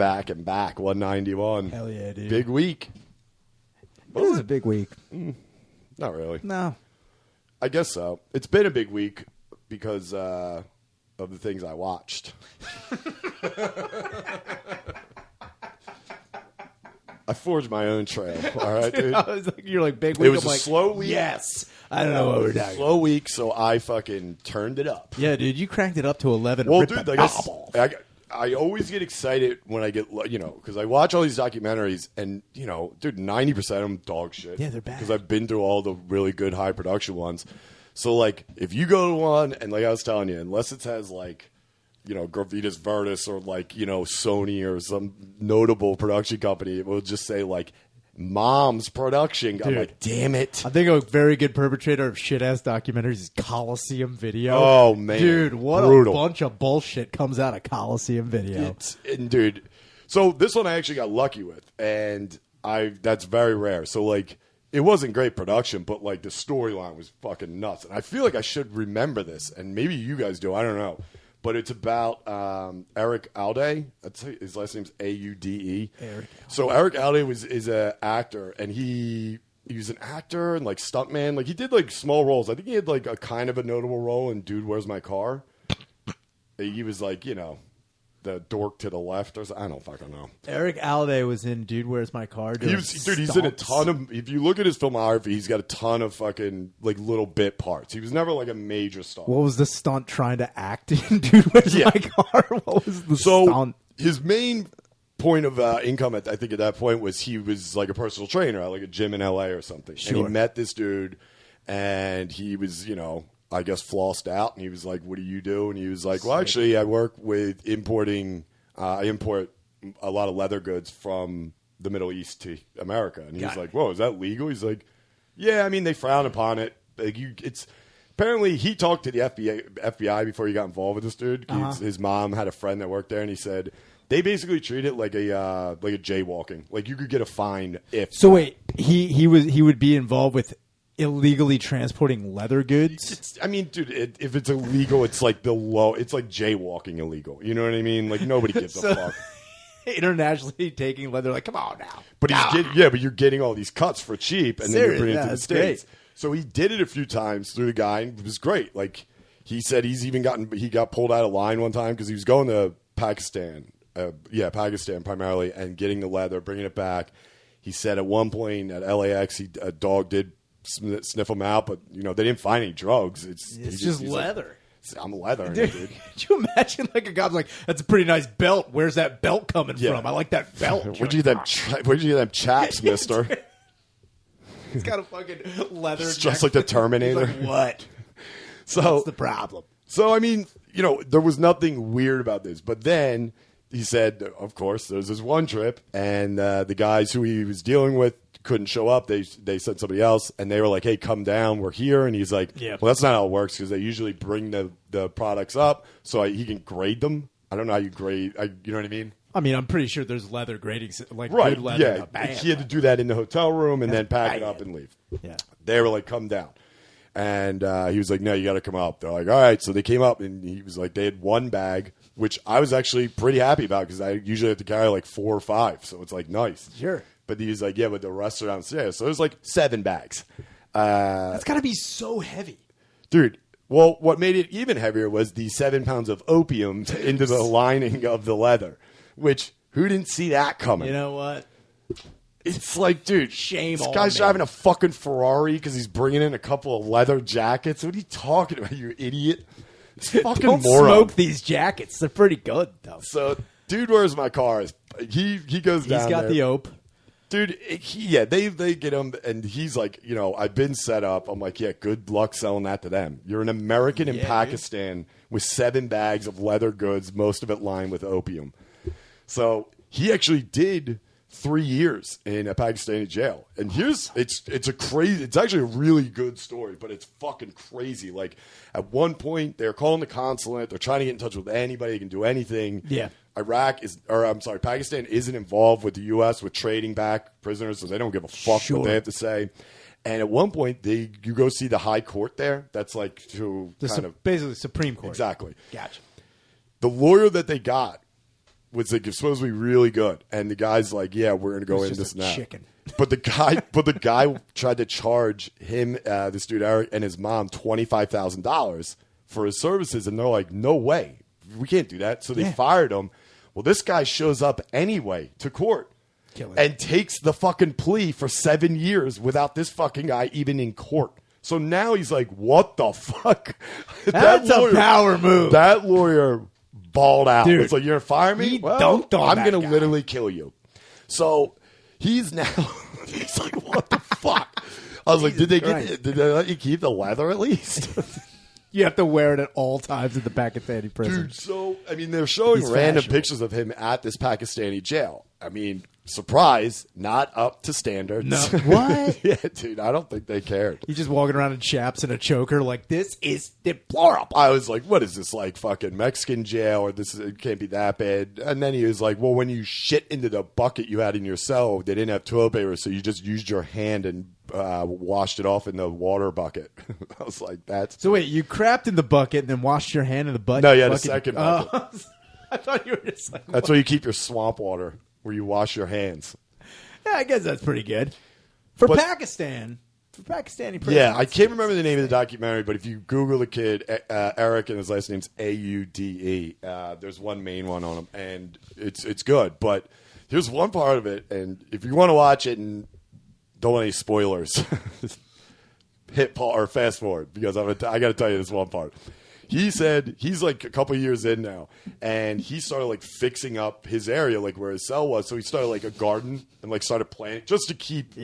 back and back. 191. Hell yeah, dude. Big week. It is a big week. Not really. No. I guess so. It's been a big week because of the things I watched. I forged my own trail. All right, dude. I was like, you're like big week. It was I'm a slow week. Yes. I don't know what we're talking. Slow week, so I fucking turned it up. Yeah, dude, you cranked it up to 11. Well, dude, I always get excited when I get, because I watch all these documentaries, and, dude, 90% of them dog shit. Yeah, they're bad. Because I've been through all the really good high production ones. So, like, if you go to one, and like I was telling you, unless it has, like, Gravitas Vertus or, like, Sony or some notable production company, it will just say, like, Mom's Production. Dude, I'm like, damn it. I think a very good perpetrator of shit-ass documentaries is Coliseum Video. Oh, man. Dude, what Brutal. a bunch of bullshit comes out of Coliseum Video. Dude, so this one I actually got lucky with, and that's very rare. So, like, it wasn't great production, but, like, the storyline was fucking nuts. And I feel like I should remember this, and maybe you guys do. I don't know. But it's about Eric Alde. His last name's Aude. So Eric Alde is an actor, and he was an actor and like stuntman. Like he did like small roles. I think he had like a kind of a notable role in Dude, Where's My Car? He was like the dork to the left or something. I don't fucking know. Eric Alde was in Dude, Where's My Car? He's in a ton of. If you look at his filmography, he's got a ton of fucking like little bit parts. He was never like a major star. What was the stunt trying to act in Dude, Where's My Car? What was the stunt? His main point of income, I think at that point, was he was like a personal trainer at like a gym in L.A. or something. Sure. And he met this dude, and he was, I guess flossed out, and he was like, "What do you do?" And he was like, "Well, actually, I work with importing. I import a lot of leather goods from the Middle East to America." And he was like, "Whoa, is that legal?" He's like, "Yeah, I mean, they frown upon it. Like, it's apparently he talked to the FBI before he got involved with this dude. His mom had a friend that worked there, and he said they basically treat it like a jaywalking. Like you could get a fine if." So wait, he would be involved with illegally transporting leather goods? I mean, dude, if it's illegal, it's like it's like jaywalking illegal. You know what I mean? Like nobody gives a fuck. Internationally taking leather, like, come on now. But but you're getting all these cuts for cheap, and then you're bringing it to the States. Great. So he did it a few times through the guy, and it was great. Like he said, he got pulled out of line one time because he was going to Pakistan. Pakistan primarily, and getting the leather, bringing it back. He said at one point at LAX, a dog did sniff him out, but they didn't find any drugs. It's just leather. Like, I'm leather, dude. Could you imagine like a guy's like, "That's a pretty nice belt. Where's that belt coming from? I like that belt." Where'd you get them chaps, mister? He's got a fucking leather. It's just like the Terminator. Like, what? So what's the problem? So I mean, there was nothing weird about this, but then he said, of course, there's this one trip, and the guys who he was dealing with couldn't show up. They sent somebody else, and they were like, "Hey, come down. We're here." And he's like, "Well, that's not how it works because they usually bring the products up so he can grade them. I don't know how you grade. You know what I mean?" I mean, I'm pretty sure there's leather grading, like right. good leather. Yeah, he had to do that in the hotel room and then pack it up and leave. Yeah, they were like, "Come down," and he was like, "No, you got to come up." They're like, "All right." So they came up, and he was like, they had one bag, which I was actually pretty happy about because I usually have to carry like 4 or 5, so it's like nice. Sure. But he was like, "Yeah, but the rest are downstairs." So there's like 7 bags. That's got to be so heavy, dude. Well, what made it even heavier was the 7 pounds of opium into the lining of the leather, which who didn't see that coming? You know what? It's like, dude, shame. This guy's driving a fucking Ferrari because he's bringing in a couple of leather jackets. What are you talking about, you idiot? Fucking Don't moron. smoke these jackets. They're pretty good, though. So, Dude, Where's My Car? He goes down. He's got the ope. Dude, they get him, and he's like, I've been set up. I'm like, yeah, good luck selling that to them. You're an American in Pakistan with 7 bags of leather goods, most of it lined with opium. So he actually did 3 years in a Pakistani jail. And it's actually a really good story, but it's fucking crazy. Like, at one point, they're calling the consulate. They're trying to get in touch with anybody who can do anything. Yeah. Pakistan isn't involved with the U.S. with trading back prisoners, so they don't give a fuck what they have to say. And at one point, you go see the high court there. That's like basically Supreme Court. Exactly. Gotcha. The lawyer that they got was like, it's supposed to be really good. And the guy's like, yeah, we're going to go in this and that. Chicken. But the guy tried to charge him, this dude Eric, and his mom $25,000 for his services, and they're like, no way, we can't do that. So they fired him. Well, this guy shows up anyway to court and takes the fucking plea for 7 years without this fucking guy even in court. So now he's like, what the fuck? That's a power move. That lawyer balled out. Dude, it's like, you're going to fire me? he dunked on I'm that going to guy. literally kill you. So he's now, he's like, what the fuck? I was like, did they let you keep the leather at least? You have to wear it at all times in the Pakistani prison. Dude, so, I mean, they're showing random pictures of him at this Pakistani jail. I mean, surprise, not up to standards. No. What? Yeah, dude, I don't think they cared. He's just walking around in chaps and a choker like, this is deplorable. I was like, what is this, like fucking Mexican jail, or it can't be that bad? And then he was like, well, when you shit into the bucket you had in your cell, they didn't have toilet paper, so you just used your hand and washed it off in the water bucket. I was like, that's... So wait, you crapped in the bucket and then washed your hand in the bucket? No, you had a second bucket. I thought you were just like... That's where you keep your swamp water, where you wash your hands. Yeah, I guess that's pretty good. For Pakistani prisons. Yeah, I can't remember the name of the documentary, but if you Google the kid, Eric, and his last name's Aude, there's one main one on him, and it's good. But here's one part of it, and if you want to watch it and don't want any spoilers, hit pause or fast forward, because I got to tell you this one part. He said he's like a couple years in now, and he started like fixing up his area, like where his cell was. So he started like a garden and like started planting just to keep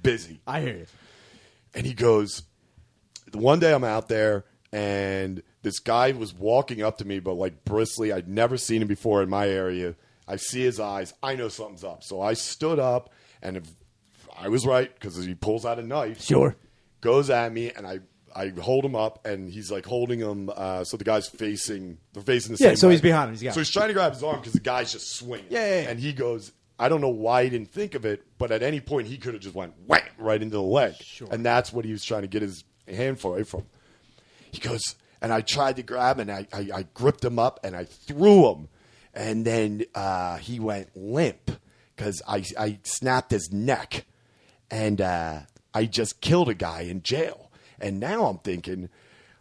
busy. I hear you. And he goes, one day I'm out there, and this guy was walking up to me, but like bristly. I'd never seen him before in my area. I see his eyes. I know something's up. So I stood up, and if I was right, because he pulls out a knife. Sure. Goes at me, and I hold him up, and he's like holding him. So the guy's facing the same way. So he's behind him. So he's trying to grab his arm because the guy's just swinging. Yeah. And he goes, I don't know why he didn't think of it, but at any point he could have just went wham right into the leg. Sure. And that's what he was trying to get his hand away from. He goes, and I tried to grab him, and I gripped him up, and I threw him. And then he went limp because I snapped his neck. And I just killed a guy in jail. And now I'm thinking,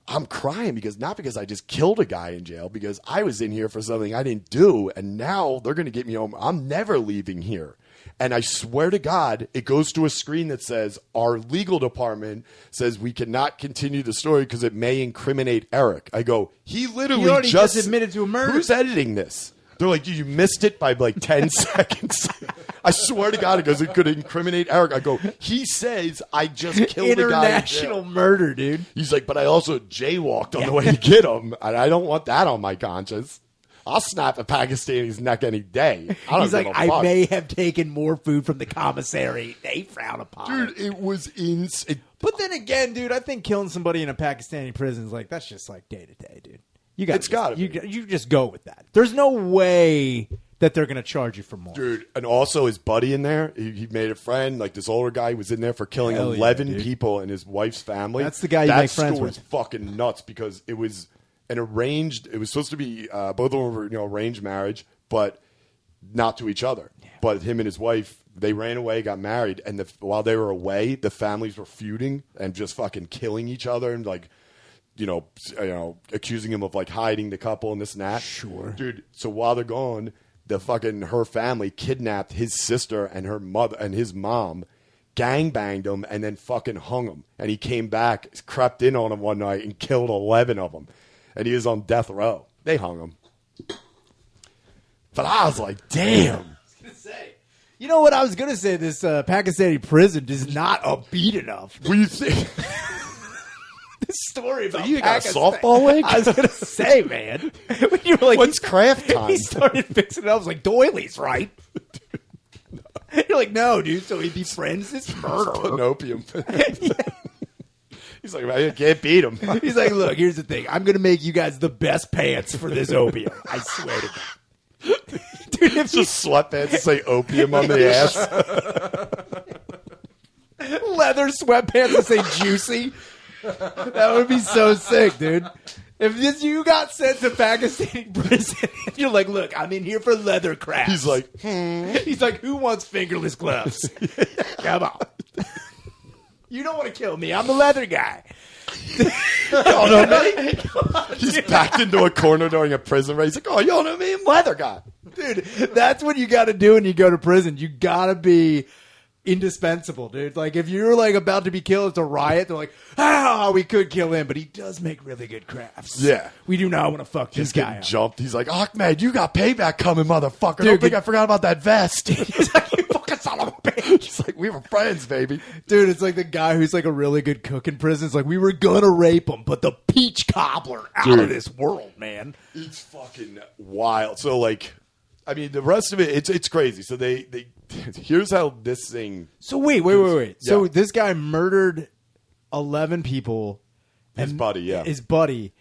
I'm crying not because I just killed a guy in jail, because I was in here for something I didn't do, and now they're going to get me home. I'm never leaving here. And I swear to God, it goes to a screen that says, our legal department says we cannot continue the story because it may incriminate Eric. I go, he literally just admitted to a murder. Who's editing this? They're like, you missed it by like 10 seconds. I swear to God, it goes, it could incriminate Eric. I go, he says I just killed a guy. International murder, dude. He's like, but I also jaywalked on the way to get him. And I don't want that on my conscience. I'll snap a Pakistani's neck any day. He's like, I may have taken more food from the commissary. They frown upon it. Dude, it was insane. But then again, dude, I think killing somebody in a Pakistani prison is like, that's just like day to day, dude. It's got to be. You just go with that. There's no way that they're going to charge you for more. Dude, and also his buddy in there, he made a friend. Like this older guy was in there for killing 11 people in his wife's family. That's the guy you make friends with. That story is fucking nuts because it was it was supposed to be, both of them were, arranged marriage, but not to each other. Yeah. But him and his wife, they ran away, got married, and while they were away, the families were feuding and just fucking killing each other and like, accusing him of like hiding the couple and this and that. Sure. Dude, so while they're gone, her family kidnapped his sister and her mother and his mom, gangbanged him, and then fucking hung him. And he came back, crept in on him one night and killed 11 of them. And he was on death row. They hung him. But I was like, damn. You know what I was going to say? This Pakistani prison is not upbeat enough. What do you think? This story about you got a softball leg? I was going to say, man. When you were like, what's craft time? He started fixing it up. I was like, doilies, right? Dude, no. You're like, no, dude. So he befriends this murderer. Putting opium. He's like, man, you can't beat him. He's like, look, here's the thing. I'm going to make you guys the best pants for this opium. I swear to God. Dude, it's just sweatpants that say opium on the ass. Leather sweatpants that say juicy. That would be so sick, dude. If you got sent to Pakistani prison, you're like, look, I'm in here for leather crafts. He's like, He's like, who wants fingerless gloves? Come on. You don't want to kill me. I'm the leather guy. y'all know me. He's backed into a corner during a prison race. He's like, oh, y'all know me, I'm leather guy. Dude, that's what you got to do when you go to prison. You got to be indispensable, dude. Like, if you're like about to be killed, it's a riot. They're like, we could kill him, but he does make really good crafts. Yeah. We do not want to fuck this He's guy getting up. jumped. He's like, Ahmed, you got payback coming, motherfucker. Dude, Don't think I forgot about that vest. He's like, you fucking son of a bitch. He's like, we were friends, baby. Dude, it's like the guy who's like a really good cook in prison. It's like, we were gonna rape him, but the peach cobbler out of this world, man. It's fucking wild. So, like, I mean, the rest of it, it's crazy. So they here's how this thing. So wait. So Yeah. this guy murdered 11 people. His buddy, yeah. His buddy.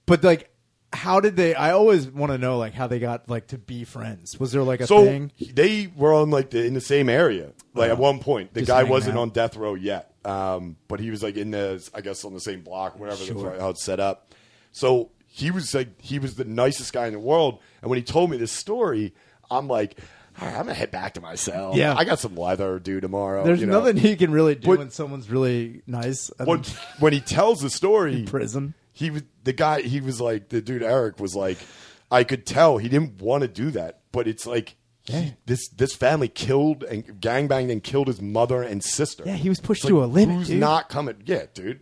But like, how did they? I always want to know like how they got like to be friends. Was there like a thing? They were on like in the same area. Like at one point, the Just guy hanging wasn't out. on death row yet, but he was like in the, I guess, on the same block, whatever how it's set up. So he was the nicest guy in the world. And when he told me this story, I'm like, all right, I'm gonna head back to my cell. Yeah. I got some leather due tomorrow. There's you know? nothing he can really do But- when someone's really nice. When he tells the story, prison. he was the guy. He was like the dude. Eric was like, I could tell he didn't want to do that, but it's like this family killed and gangbanged and killed his mother and sister. Yeah, he was pushed It's to like, a limit. Who's Dude. not coming? Yeah, dude.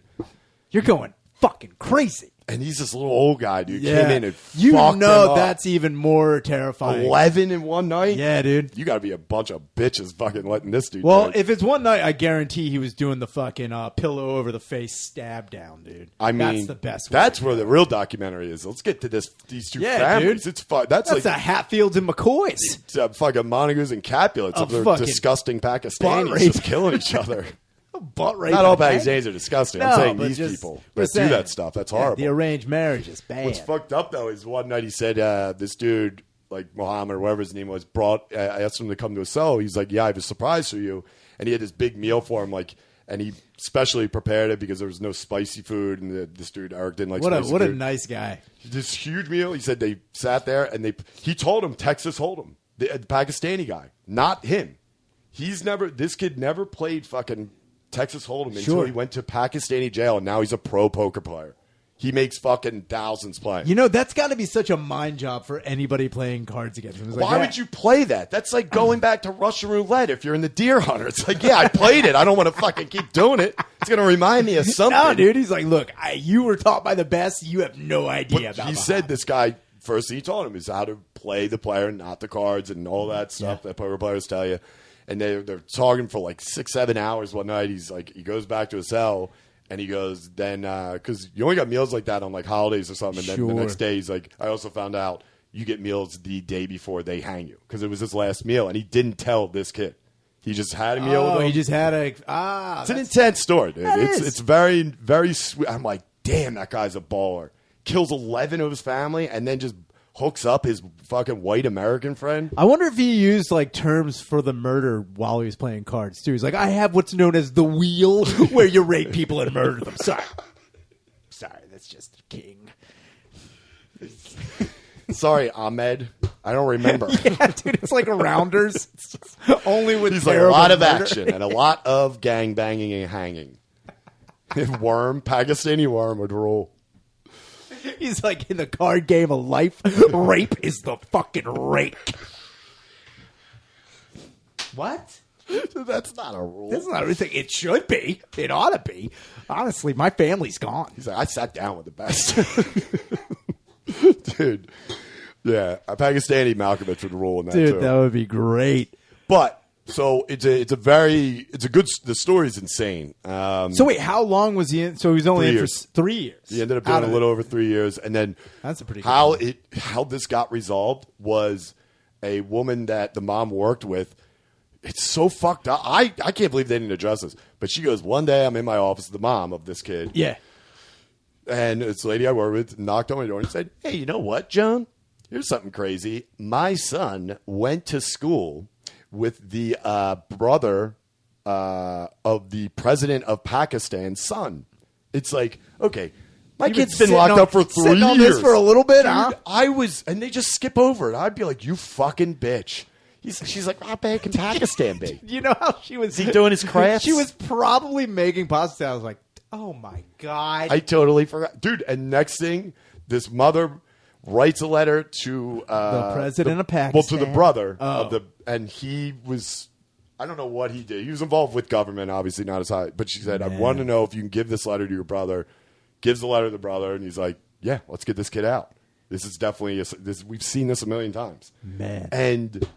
You're going fucking crazy. And he's this little old guy, dude. Yeah, Came in and you fucked know him up. that's even more terrifying. 11 in one night. Yeah, dude. You got to be a bunch of bitches fucking letting this dude. Well, do it. if it's one night, I guarantee he was doing the fucking pillow over the face stab down, dude. I mean, that's the best. That's where the real documentary is. Let's get to these two Yeah, families. dude. It's fun. That's the like Hatfields and McCoys. fucking Montagues and Capulets of their fucking disgusting butt Pakistanis rape. just killing each other. Butt rape. Not all and bang. Pakistanis are disgusting. No, I'm saying but these just- people we're that do saying. that stuff. That's Yeah, horrible. the arranged marriage is bad. What's fucked up though is one night he said this dude, like Mohammed or whatever his name was, I asked him to come to his cell. He's like, yeah, I have a surprise for you, and he had this big meal for him, like, and he specially prepared it because there was no spicy food, and this dude Eric didn't like what spicy a food. nice guy. This huge meal. He said they sat there and he told him Texas Hold'em, the Pakistani guy, not him. This kid never played fucking Texas Hold'em until Sure. he went to Pakistani jail, and now he's a pro poker player. He makes fucking thousands playing. You know, that's got to be such a mind job for anybody playing cards against him. It's like, Why would you play that? That's like going back to Russian roulette if you're in the deer hunter. It's like, yeah, I played it. I don't want to fucking keep doing it. It's going to remind me of something. No, dude. He's like, look, you were taught by the best. You have no idea But about he the said hobby. this guy, first thing he taught him is how to play the player, not the cards and all that stuff that poker players tell you. And they're talking for like 6-7 hours one night. He's like, he goes back to his cell and he goes, then, because you only got meals like that on like holidays or something. And then the Sure. next day he's like, I also found out you get meals the day before they hang you because it was his last meal. And he didn't tell this kid. He just had a meal with Oh, him. he just had a It's an that's- intense story, dude. That is. It's very, very sweet. I'm like, damn, that guy's a baller. Kills 11 of his family and then just hooks up his fucking white American friend. I wonder if he used like terms for the murder while he was playing cards too. He's like, I have what's known as the wheel, where you rape people and murder them. Sorry, that's just king. Sorry, Ahmed. I don't remember. Yeah, dude, it's like Rounders, only with He's like a terrible lot of murder. action and a lot of gang banging and hanging. Worm, Pakistani worm would rule. He's like in the card game of life. Rape is the fucking rake. What? That's not a rule. That's not everything. It should be. It ought to be. Honestly, my family's gone. He's like, I sat down with the best. Dude. Yeah, a Pakistani Malkovich would rule in that Dude, too. that would be great. But so it's a good. The story's insane. So wait, how long was he in? So he was only 3 in years. for 3 years. He ended up Out doing a of little it. over 3 years, and then That's a pretty good how this got resolved was a woman that the mom worked with. It's so fucked up. I can't believe they didn't address this. But she goes, one day I'm in my office, the mom of this kid, Yeah. and it's a lady I work with knocked on my door and said, "Hey, you know what, John? Here's something crazy. My son went to school with the brother of the president of Pakistan's son." It's like, okay, My You've been kid's been sitting locked on- up for 3 sitting on years this for a little bit, Dude, huh? and they just skip over it. I'd be like, you fucking bitch. She's like, how bad can Pakistan be? You know how she was... Is he doing his crafts? She was probably making pasta. I was like, oh my God. I totally forgot. Dude, and next thing, this mother writes a letter to... the president of Pakistan. Well, to the brother of the... And he was... I don't know what he did. He was involved with government, obviously not as high. But she said, I want to know if you can give this letter to your brother. Gives the letter to the brother, and he's like, yeah, let's get this kid out. This is definitely... we've seen this a million times. Man. And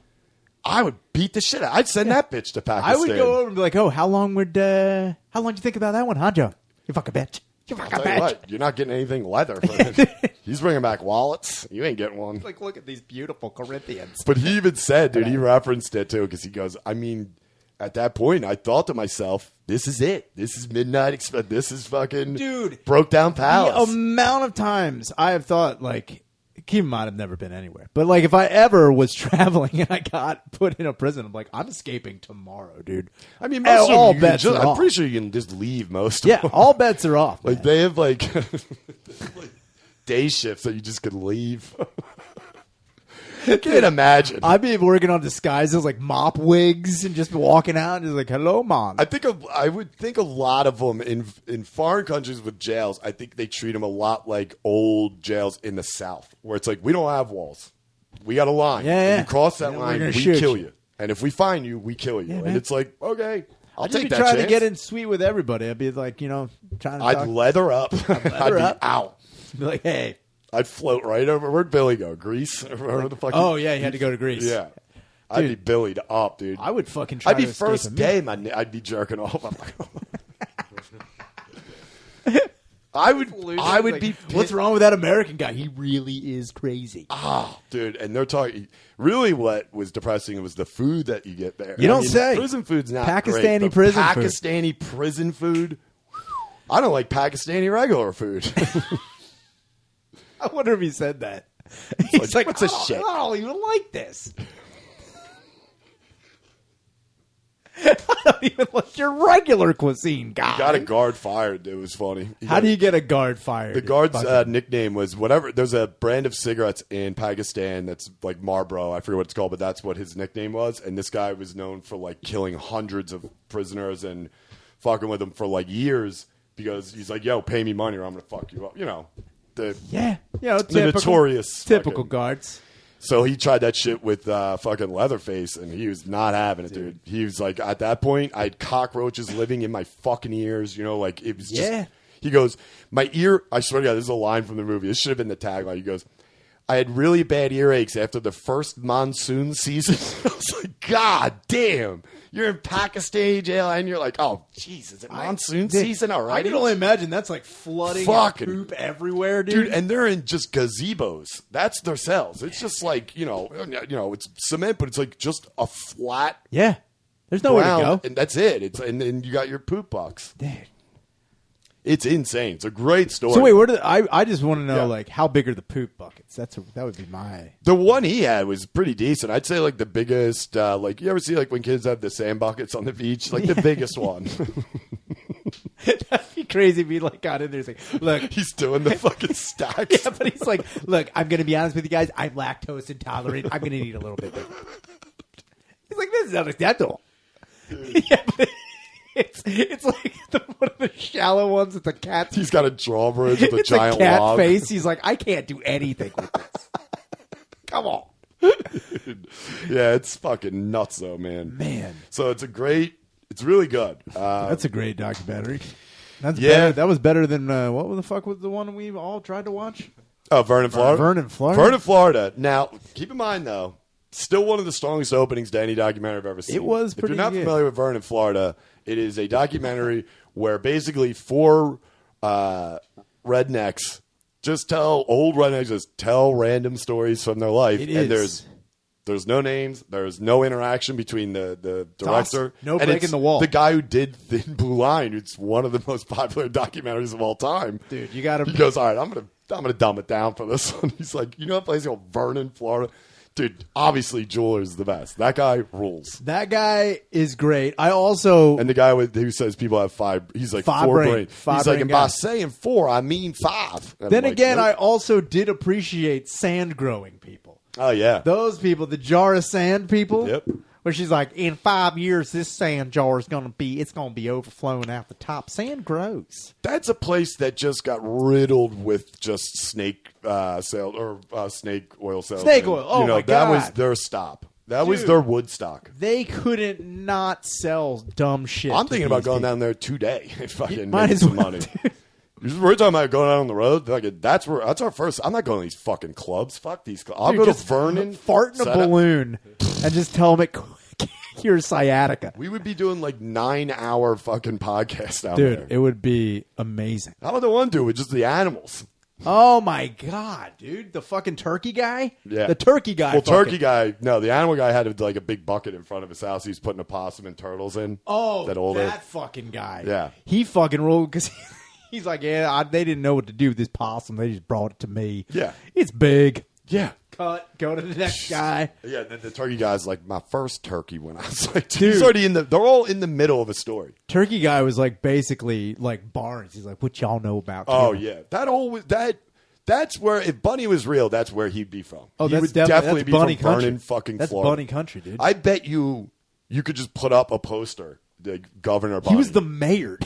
I would beat the shit out. I'd send that bitch to Pakistan. I would go over and be like, oh, how long do you think about that one, huh, Joe? You fucking bitch. You fucking I'll tell you bitch. what, you're not getting anything leather from it. He's bringing back wallets. You ain't getting one. Like, look at these beautiful Corinthians. But he even said, dude, he referenced it too, because he goes, I mean, at that point, I thought to myself, this is it. This is Midnight Express. This is fucking Dude, Broke Down Palace. The amount of times I have thought, like, keep in mind, I've never been anywhere. But, like, if I ever was traveling and I got put in a prison, I'm like, I'm escaping tomorrow, dude. I mean, most all of them, bets are I'm off. pretty sure you can just leave most of Yeah, them. all bets are off. Like, man. they have, like day shifts that you just could leave. I can't imagine. I'd be working on disguises like mop wigs and just walking out and just like, hello, mom. I would think a lot of them in foreign countries with jails. I think they treat them a lot like old jails in the South, where it's like, we don't have walls, we got a line. Yeah, If yeah. you cross that And we're line, gonna we shoot kill you. you. And if we find you, we kill you. Yeah, and man. it's like, okay, I'll I'd just take be that trying chance. to get in sweet with everybody. I'd be like, trying to I'd talk. leather up. I'd be up. out. Be like, hey. I'd float right over. Where'd Billy go? Greece? Where the fuck? Oh, yeah, he had to go to Greece. Yeah. I'd be Dude. Billied up, dude. I would fucking try I'd be to escape first him. day. I'd be jerking off. I'm like, I would be. What's wrong with that American guy? He really is crazy. Oh, dude, and they're talking. Really, what was depressing was the food that you get there. You don't say. Prison food's not Pakistani great, but prison food. Pakistani prison food. I don't like Pakistani regular food. I wonder if he said that. He's like, what's this shit? I don't even like this. I don't even like your regular cuisine, guy. Got a guard fired. It was funny. How do you get a guard fired? The guard's nickname was whatever. There's a brand of cigarettes in Pakistan that's like Marlboro. I forget what it's called, but that's what his nickname was. And this guy was known for like killing hundreds of prisoners and fucking with them for like years because he's like, yo, pay me money or I'm going to fuck you up. You know, the notorious. Typical fucking guards. So he tried that shit with fucking Leatherface, and he was not having it, dude. He was like, at that point, I had cockroaches living in my fucking ears. You know, like, it was just... Yeah. He goes, my ear... I swear to God, this is a line from the movie. This should have been the tagline. He goes, I had really bad earaches after the first monsoon season. I was like, God damn. You're in Pakistani jail, and you're like, oh, jeez, is it monsoon season already? I can only imagine that's like flooding Fucking- poop everywhere, dude. Dude, and they're in just gazebos. That's their cells. It's just like, you know, it's cement, but it's like just a flat yeah. There's nowhere to ground, go. and that's it. It's and you got your poop box. Dude. It's insane. It's a great story. So wait, where did I just want to know, Yeah. like, how big are the poop buckets? That would be my... The one he had was pretty decent. I'd say like the biggest, like you ever see like when kids have the sand buckets on the beach, like the biggest one. That'd be crazy if he like got in there and he's like, look... He's doing the fucking stacks. Yeah, but he's like, look, I'm going to be honest with you guys. I'm lactose intolerant. I'm going to need a little bit bigger. He's like, this is unacceptable. Yeah, but it's like one of the shallow ones with the cat. He's got a drawbridge with a It's giant a cat log. face. He's like, I can't do anything with this. Come on. Yeah, it's fucking nuts though, man. Man. So it's really good. That's a great documentary. That's Yeah. better. That was better than what the fuck was the one we all tried to watch? Oh, Vernon Florida? Vernon Florida? Vernon Florida. Now, keep in mind, though, still one of the strongest openings to any documentary I've ever seen. It was If pretty you're not good. familiar with Vernon Florida, it is a documentary where basically four rednecks old rednecks just tell random stories from their life. It and is. there's no names. There's no interaction between the director. No and breaking it's the wall. The guy who did Thin Blue Line. It's one of the most popular documentaries of all time. Dude, you got to... He goes, all right, I'm gonna dumb it down for this one. He's like, you know that place called Vernon, Florida? Dude, obviously Jeweler's the best. That guy rules. That guy is great. I also... And the guy who says people have five, he's like Five 4 brain. brains. Five He's like, brain and guy. by saying 4, I mean 5. And Then I'm again, like, I also did appreciate sand growing people. oh, yeah. Those people, the jar of sand people. Yep. Where she's like, in 5 years, this sand jar is going to be overflowing out the top. Sand grows. That's a place that just got riddled with just snake snake oil sales. Snake oil. Oh, my that God. was their stop. That was Dude. their Woodstock. They couldn't not sell dumb shit. I'm to thinking about these going people. down there today if I can Might make as some well, money. dude. We're talking about going out on the road. That's our first. I'm not going to these fucking clubs. Fuck these clubs. I'll Dude, go to just Vernon. fart in a set up. balloon and just tell them it cures sciatica. We would be doing like 9-hour fucking podcast out Dude, there. it would be amazing. How about the one dude with just the animals? Oh my God, dude. The fucking turkey guy? Yeah. The turkey guy. Well, fucking- turkey guy. No, the animal guy had like a big bucket in front of his house. He was putting a possum and turtles in. Oh, that older. that fucking guy. Yeah. He fucking ruled because he's like, they didn't know what to do with this possum. They just brought it to me. Yeah. It's big. Yeah. Cut. Go to the next guy. Yeah, the turkey guy's like my first turkey when I was like, Dude. he's already they're all in the middle of a story. Turkey guy was like basically like Barnes. He's like, what y'all know about Oh killing? yeah, that's where if Bunny was real, that's where he'd be from. Oh, he that's would definitely be Bunny from country. Vernon, fucking That's Florida. Bunny country, dude. I bet you could just put up a poster, the Governor Bunny. He was the mayor.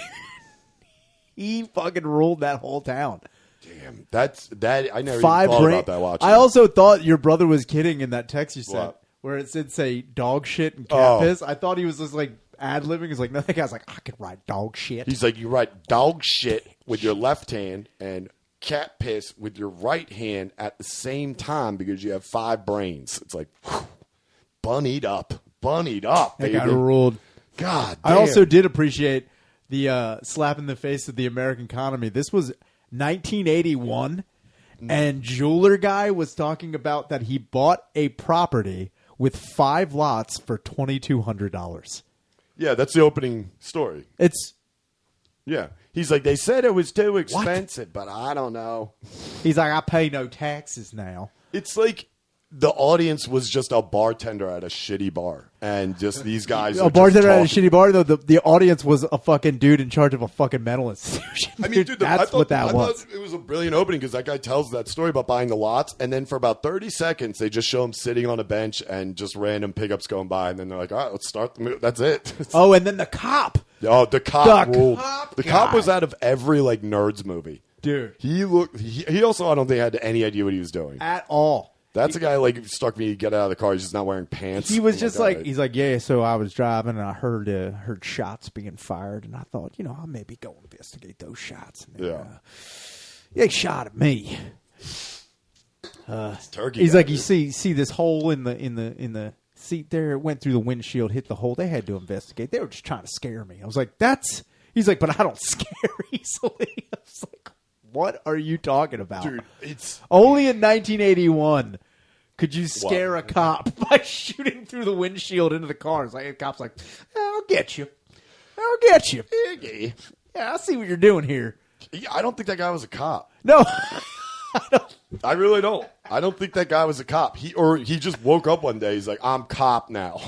He fucking ruled that whole town. damn. That I never even 5 thought brain. about that watching. I also thought your brother was kidding in that text you sent, What? where it said say dog shit and cat Oh. piss. I thought he was just like ad libbing. He's like, no, that guy's like, I can write dog shit. He's like, you write dog shit with your left hand and cat piss with your right hand at the same time because you have 5 brains. It's like, whew, bunnied up, that baby. guy ruled. God, I damn. also did appreciate the slap in the face of the American economy. This was 1981, and Jeweler Guy was talking about that he bought a property with 5 lots for $2,200. Yeah, that's the opening story. It's Yeah. He's like, they said it was too expensive, but I don't know. he's like, I pay no taxes now. It's like the audience was just a bartender at a shitty bar, and just these guys. A are bartender at a just talking. shitty bar, though. The audience was a fucking dude in charge of a fucking mental institution. I mean, dude, that's what that was. I thought it was a brilliant opening because that guy tells that story about buying the lots, and then for about 30 seconds, they just show him sitting on a bench and just random pickups going by, and then they're like, all right, let's start the movie. That's it. Oh, and then the cop, Oh, the cop The ruled. cop The cop guy. was out of every like nerds movie. dude, He looked. He also, I don't think, had any idea what he was doing. at all. That's a guy like struck me. Get out of the car. He's just not wearing pants. He was I'm just all like, right. he's like, yeah. So I was driving and I heard shots being fired, and I thought, I'll maybe go investigate those shots. And then, Yeah. they shot at me. turkey. He's guy, like, dude. you see this hole in the seat there. It went through the windshield, hit the hole. They had to investigate. They were just trying to scare me. I was like, that's. He's like, but I don't scare easily. I was like, what are you talking about? dude, it's Only in 1981 could you scare a cop by shooting through the windshield into the car. It's like the cop's like, I'll get you. I'll get you. Yeah, I see what you're doing here. I don't think that guy was a cop. No. I really don't. I don't think that guy was a cop. He just woke up one day. He's like, I'm cop now.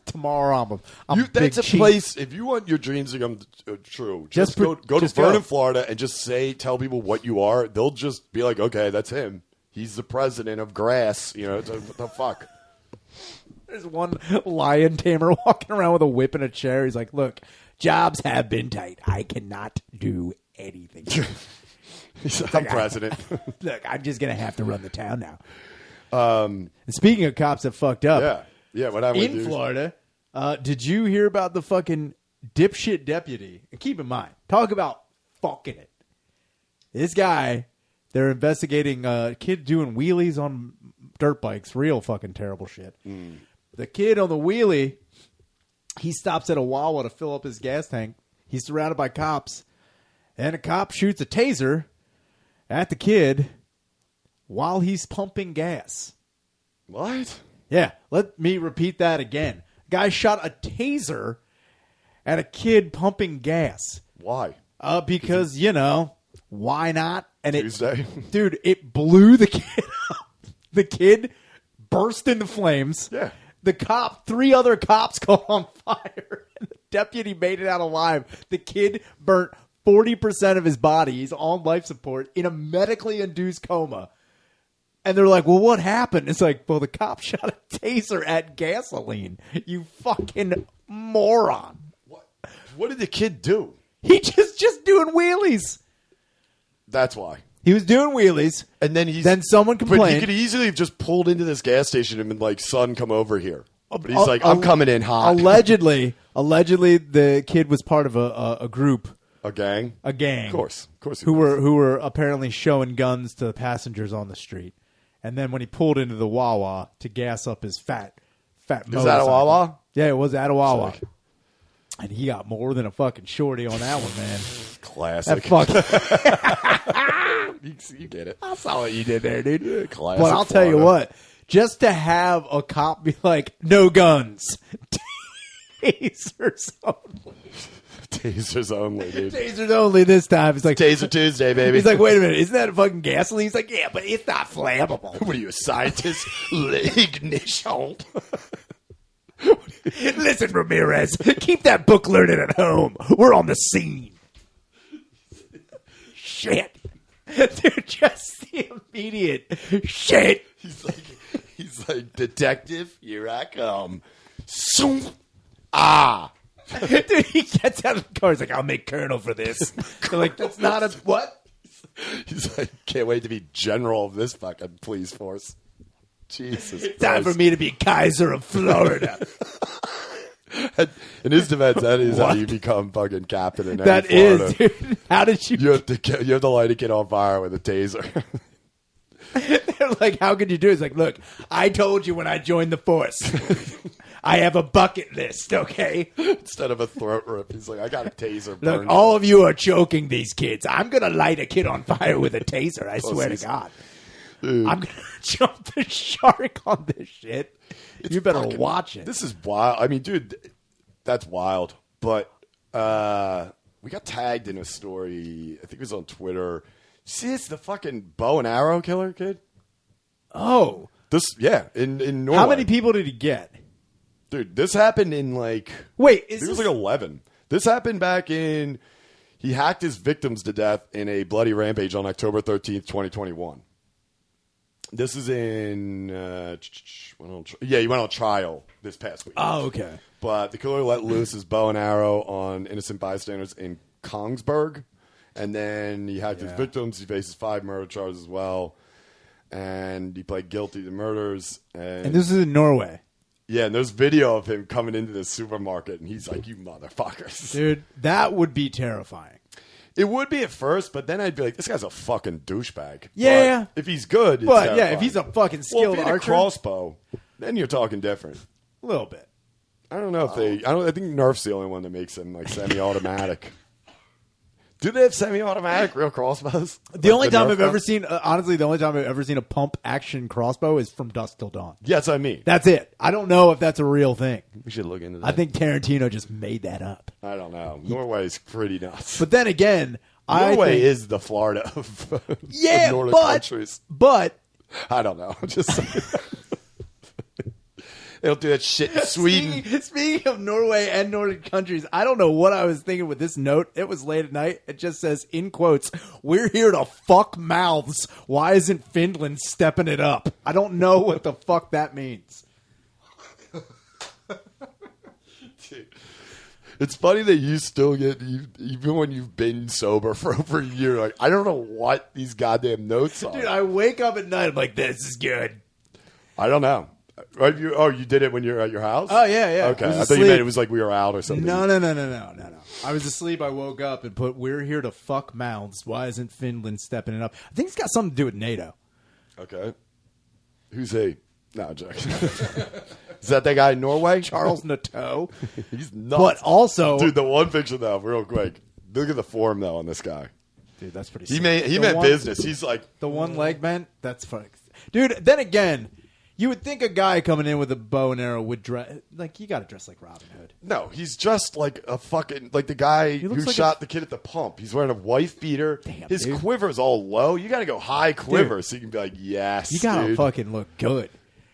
Tomorrow I'm That's big a chief. place. If you want your dreams to come true, Just go to just Vernon, go. Florida, and just tell people what you are. They'll just be like, okay, that's him. He's the president of grass. What the fuck? There's one lion tamer walking around with a whip and a chair. He's like, look, jobs have been tight. I cannot do anything. He's like, I'm president. Look, I'm just going to have to run the town now. And speaking of cops that fucked up, yeah. What happened in Florida, did you hear about the fucking dipshit deputy? And keep in mind, talk about fucking it. This guy, they're investigating a kid doing wheelies on dirt bikes. Real fucking terrible shit. The kid on the wheelie, he stops at a Wawa to fill up his gas tank. He's surrounded by cops. And a cop shoots a taser at the kid while he's pumping gas. What? Yeah, let me repeat that again. Guy shot a taser at a kid pumping gas. Why? Because, why not? And Tuesday? dude, it blew the kid up. The kid burst into flames. Yeah. Three other cops caught on fire. And the deputy made it out alive. The kid burnt 40% of his body. He's on life support in a medically induced coma. And they're like, well, what happened? It's like, well, the cop shot a taser at gasoline. You fucking moron. What did the kid do? He just doing wheelies. That's why. He was doing wheelies. And then someone complained. But he could easily have just pulled into this gas station and been like, son, come over here. But he's like, I'm coming in hot. Allegedly, the kid was part of a group. A gang? A gang. Of course. Who were apparently showing guns to the passengers on the street. And then when he pulled into the Wawa to gas up his fat motorcycle. Is that a Wawa? Yeah, it was at a Wawa. And he got more than a fucking shorty on that one, man. Classic. You get it. I saw what you did there, dude. Yeah, classic. But I'll tell you what. Just to have a cop be like, no guns. Tasers only. Tasers only, dude. Tasers only this time. It's like Taser Tuesday, baby. He's like, wait a minute, isn't that fucking gasoline? He's like, yeah, but it's not flammable. What are you, a scientist? Ignition. Listen, Ramirez, keep that book learning at home. We're on the scene. Shit. Dude, just the immediate shit. He's like, detective, here I come. Ah. Dude, he gets out of the car. He's like, I'll make Colonel for this. They're like, that's not a... What? He's like, can't wait to be general of this fucking police force. Jesus Time Christ. for me to be Kaiser of Florida. In his defense, that is how you become fucking captain in That Florida. is, dude. How did you... You have to light a kid on fire with a taser. They're like, how could you do it? It's like, look, I told you when I joined the force. I have a bucket list, okay? Instead of a throat rip, he's like, I got a taser. Look, all of you are choking these kids. I'm going to light a kid on fire with a taser, I swear to God. Dude. I'm going to jump the shark on this shit. You better watch it. This is wild. I mean, dude, that's wild. But we got tagged in a story. I think it was on Twitter. See, it's the fucking bow and arrow killer kid. Oh. In Norway. How many people did he get? Dude, this happened in like... Wait, it was like 11. This happened back in... He hacked his victims to death in a bloody rampage on October 13th, 2021. This is in... he went on trial this past week. Oh, okay. But the killer let loose his bow and arrow on innocent bystanders in Kongsberg. And then he hacked his victims. He faces 5 murder charges as well. And he pled guilty to murders. And this is in Norway. Yeah, and there's video of him coming into this supermarket, and he's like, you motherfuckers. Dude, that would be terrifying. It would be at first, but then I'd be like, this guy's a fucking douchebag. Yeah. But if he's good, it's But, terrifying. if he's a fucking skilled if he had a archer. crossbow, then you're talking different. A little bit. I don't know if I think Nerf's the only one that makes them like semi-automatic. Do they have semi-automatic real crossbows? The only time I've ever seen, honestly, the only time I've ever seen a pump action crossbow is from Dusk Till Dawn. Yeah, that's what I mean. That's it. I don't know if that's a real thing. We should look into that. I think Tarantino just made that up. I don't know. Norway's pretty nuts. But then again, Norway is the Florida of northern countries. But I don't know. Just they don't do that shit in Sweden. Speaking of Norway and northern countries, I don't know what I was thinking with this note. It was late at night. It just says, in quotes, "We're here to fuck mouths. Why isn't Finland stepping it up?" I don't know what the fuck that means. Dude, it's funny that you still get, even when you've been sober for over a year, like, I don't know what these goddamn notes are. Dude, I wake up at night, I'm like, this is good. I don't know. Right? You did it when you're at your house? Oh, yeah. Okay. I thought you meant it was like we were out or something. No. I was asleep. I woke up and put, "We're here to fuck mouths. Why isn't Finland stepping it up?" I think it's got something to do with NATO. Okay. Who's he? No, I'm joking. Is that guy in Norway? Charles Nateau. He's nuts. But also... Dude, the one picture, though, real quick. Look at the form, though, on this guy. Dude, that's pretty He sick. meant business. He's like... The one leg bent? That's funny. Dude, then again... You would think a guy coming in with a bow and arrow would dress... Like, you got to dress like Robin Hood. No, he's just like a fucking... Like the guy who like shot the kid at the pump. He's wearing a wife beater. Damn, His dude. quiver's all low. You got to go high quiver so you can be like, yes, You got to dude. fucking look good.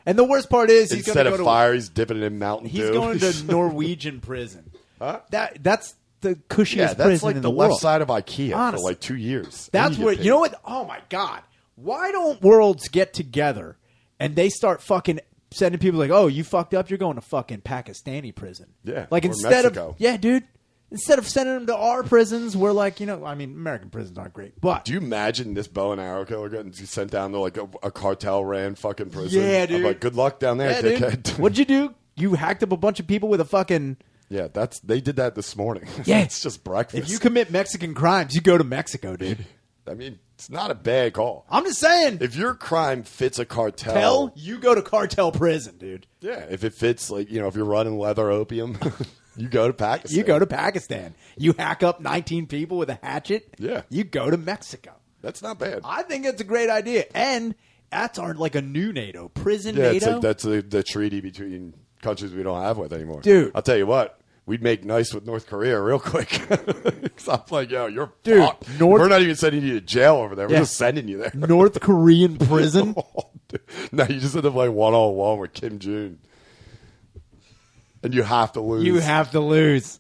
And the worst part is he's Instead going to of go fire, he's dipping it in Mountain Dew. He's going to Norwegian prison. Huh? That's the cushiest Yeah, that's prison like in the the left world. side of IKEA Honestly. for like 2 years. That's And what get you know. paid. What? Oh my god! Why don't worlds get together and they start fucking sending people like, "Oh, you fucked up. You're going to fucking Pakistani prison." Yeah, like or instead Mexico. of dude. Instead of sending them to our prisons, we're like, I mean, American prisons aren't great, but Do you imagine this bow and arrow killer getting sent down to like a cartel ran fucking prison? Yeah, dude. I'm like, good luck down there, yeah, dickhead. dude. What'd you do? You hacked up a bunch of people with a fucking. Yeah, they did that this morning. Yeah, it's just breakfast. If you commit Mexican crimes, you go to Mexico, dude. I mean, it's not a bad call. I'm just saying. If your crime fits a cartel, You go to cartel prison, dude. yeah. If it fits, like if you're running leather opium, you go to Pakistan. You go to Pakistan. You hack up 19 people with a hatchet. Yeah. You go to Mexico. That's not bad. I think it's a great idea, and that's like a new NATO prison. Yeah, it's NATO. like that's the treaty between countries we don't have with anymore. Dude. I'll tell you what. We'd make nice with North Korea real quick. 'Cause I'm like, you're Dude, fucked. North- We're not even sending you to jail over there. We're Yeah. just sending you there. North Korean prison. No, you just end up like one-on-one with Kim Jong. And you have to lose. You have to lose.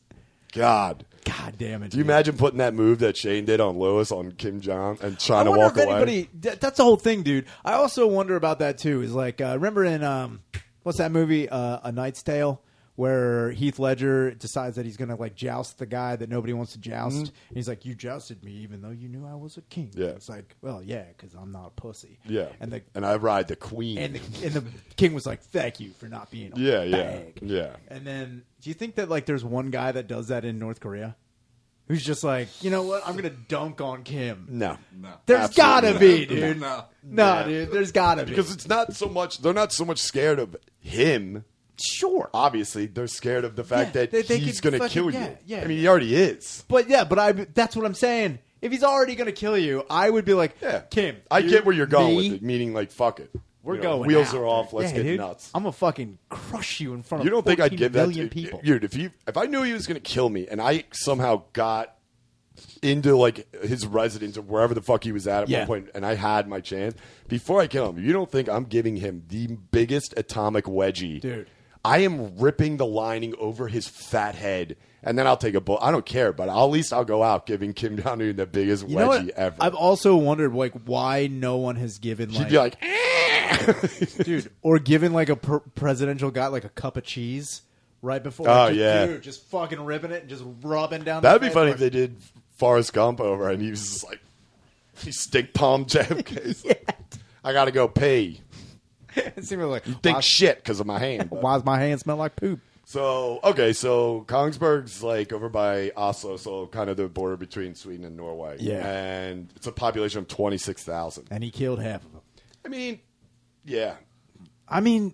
God. God damn it! Do you imagine putting that move that Shane did on Lewis on Kim Jong and I trying to wonder walk if away? anybody. That's the whole thing, dude. I also wonder about that too. Is like remember in what's that movie? A Knight's Tale, where Heath Ledger decides that he's going to like joust the guy that nobody wants to joust, and he's like, "You jousted me, even though you knew I was a king." Yeah. It's like, well, yeah, because I'm not a pussy. Yeah. And I ride the queen. and the king was like, "Thank you for not being a Yeah, yeah, bag." yeah. And then, do you think that like there's one guy that does that in North Korea, who's just like, you know what, I'm gonna dunk on Kim? No. There's Absolutely gotta not. be, dude. No. No, dude, there's gotta be. Because it's not so much, they're not so much scared of him. Sure. Obviously, they're scared of the fact Yeah, that they he's could going to fucking- kill yeah, you. yeah. I mean, he already is. But that's what I'm saying. If he's already going to kill you, I would be like, Yeah. Kim, I you, get where you're going me, with it, meaning like, fuck it. We're You know, going wheels out, are off. dude. Let's Yeah, get dude. nuts. I'm going to fucking crush you in front You of don't think I'd 14 give that million to people. Dude, if I knew he was going to kill me and I somehow got into like his residence or wherever the fuck he was at Yeah. one point and I had my chance, before I kill him, you don't think I'm giving him the biggest atomic wedgie? Dude. I am ripping the lining over his fat head, and then I'll take a bullet. I don't care, but at least I'll go out giving Kim Jong-un the biggest You know wedgie what? ever. I've also wondered like why no one has given She'd like, be like, "Eh." dude, or given like a presidential guy like a cup of cheese right before. Oh, like, just, yeah. dude, just fucking ripping it and just rubbing down. That'd the be funny if flavor. they did Forrest Gump over, and he was just like, he stick palm jab case. I got to go pee. It seemed like Think shit because of my hand. why does my hand smell like poop? So, okay, so Kongsberg's like over by Oslo, so kind of the border between Sweden and Norway. Yeah. And it's a population of 26,000. And he killed half of them. I mean, yeah. I mean,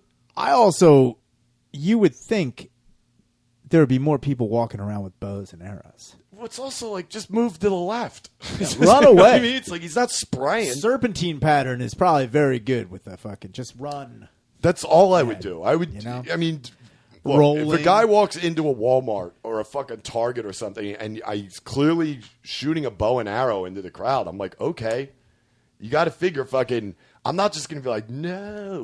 you would think there would be more people walking around with bows and arrows. Well, it's also like just move to the left. Run away. I mean, it's like he's not spraying. Serpentine pattern is probably very good with the fucking just run. That's all I would do. I would, You know? I mean, look, if Rolling. a guy walks into a Walmart or a fucking Target or something and he's clearly shooting a bow and arrow into the crowd, I'm like, okay, you got to figure fucking, I'm not just going to be like, no,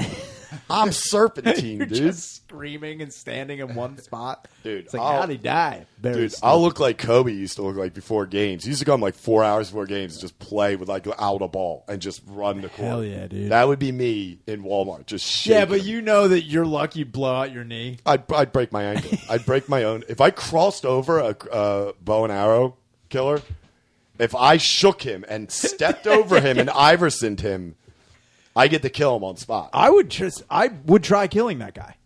I'm serpentine, You're dude. just screaming and standing in one spot. Dude, It's like, I'll- how'd he die? Very Dude, slow. I'll look like Kobe used to look like before games. He used to come like 4 hours before games and just play with like out a ball and just run the court. Hell yeah, dude. That would be me in Walmart, just shaking. Yeah, but you know that you're lucky you blow out your knee. I'd break my ankle. I'd break my own. If I crossed over a bow and arrow killer, if I shook him and stepped over him and Iversoned him, I get to kill him on spot. I would try killing that guy.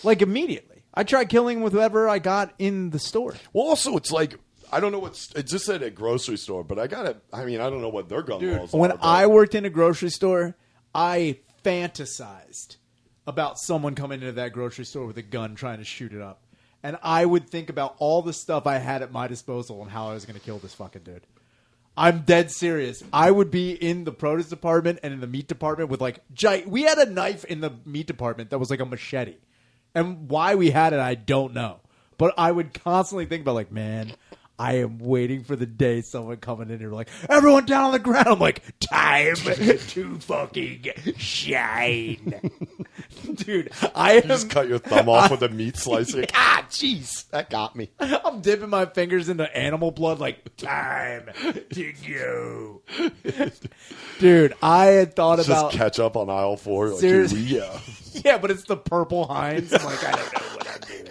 Like immediately. I'd try killing with whoever I got in the store. Well, also, it's like, I don't know what's, it just said a grocery store, but I don't know what their gun laws are. When but- I worked in a grocery store, I fantasized about someone coming into that grocery store with a gun trying to shoot it up. And I would think about all the stuff I had at my disposal and how I was going to kill this fucking dude. I'm dead serious. I would be in the produce department and in the meat department with like we had a knife in the meat department that was like a machete. And why we had it, I don't know. But I would constantly think about like, man, I am waiting for the day someone coming in here like, everyone down on the ground. I'm like, time to fucking shine. Dude, I am. You just cut your thumb off with a meat slicer. Jeez, that got me. I'm dipping my fingers into animal blood like, time to go. Dude, I had thought about... Just ketchup on aisle 4. Like, Seriously? here we go. Yeah, but it's the purple Heinz. I'm like, I don't know what I'm doing.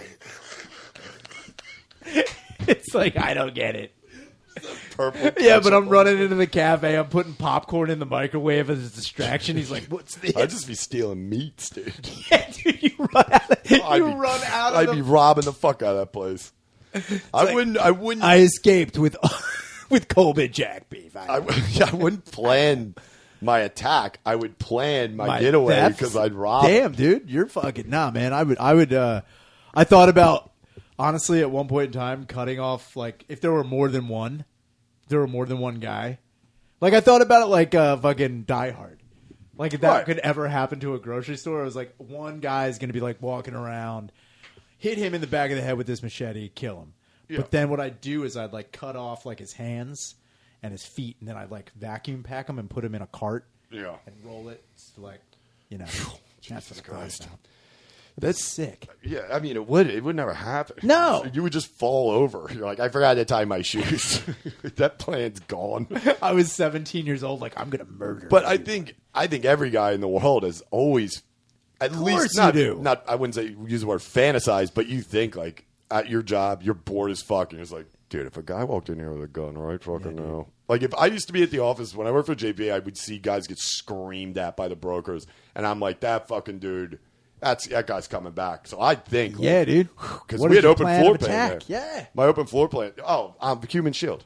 It's like, I don't get it. Purple Yeah, but I'm running into the cafe. I'm putting popcorn in the microwave as a distraction. He's like, "What's this?" I'd just be stealing meats, dude. Yeah, dude, you run out. I'd be robbing the fuck out of that place. I wouldn't. I escaped with Colbert Jack beef. I wouldn't plan my attack. I would plan my getaway because I'd rob. Damn, dude, you're fucking man. I would. I thought about honestly at one point in time cutting off like if there were more than one guy. Like I thought about it like fucking Die Hard. Like if that could ever happen to a grocery store, it was like one guy is going to be like walking around, hit him in the back of the head with this machete, kill him. Yeah. But then what I'd do is I'd like cut off like his hands and his feet, and then I'd like vacuum pack him and put him in a cart. Yeah. And roll it to like, Jesus Christ. That's sick. Yeah, I mean, it would never happen. No. You would just fall over. You're like, I forgot to tie my shoes. That plan's gone. I was 17 years old, like, I'm going to murder But you. I think every guy in the world has always, at least not, I wouldn't say use the word fantasize, but you think like at your job, you're bored as fuck, and you're just like, dude, if a guy walked in here with a gun, right? Fucking no. Like if I used to be at the office when I worked for JPA, I would see guys get screamed at by the brokers, and I'm like, that fucking dude. That guy's coming back. So I think. Yeah, dude. Because we had open floor plan there. Yeah. My open floor plan. Oh, human shield.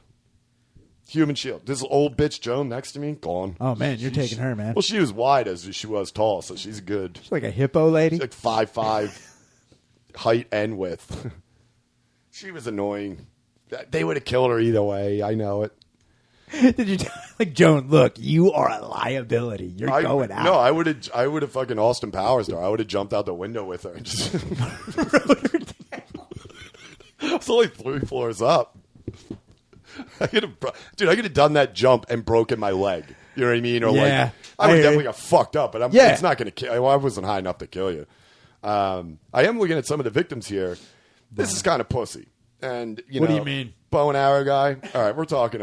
Human shield. This old bitch Joan next to me, gone. Oh, man, you're taking her, man. Well, she was wide as she was tall, so she's good. She's like a hippo lady. She's like 5'5", height and width. She was annoying. They would have killed her either way. I know it. Did you like Joan? Look, you are a liability. You're going out. No, I would have fucking Austin Powers her. I would have jumped out the window with her and just rode her down. It's only 3 floors up. I could have done that jump and broken my leg. You know what I mean? Or like, I would definitely got fucked up. But it's not going to kill. I wasn't high enough to kill you. I am looking at some of the victims here. This is kind of pussy. And what do you mean? Bow and arrow guy. All right, we're talking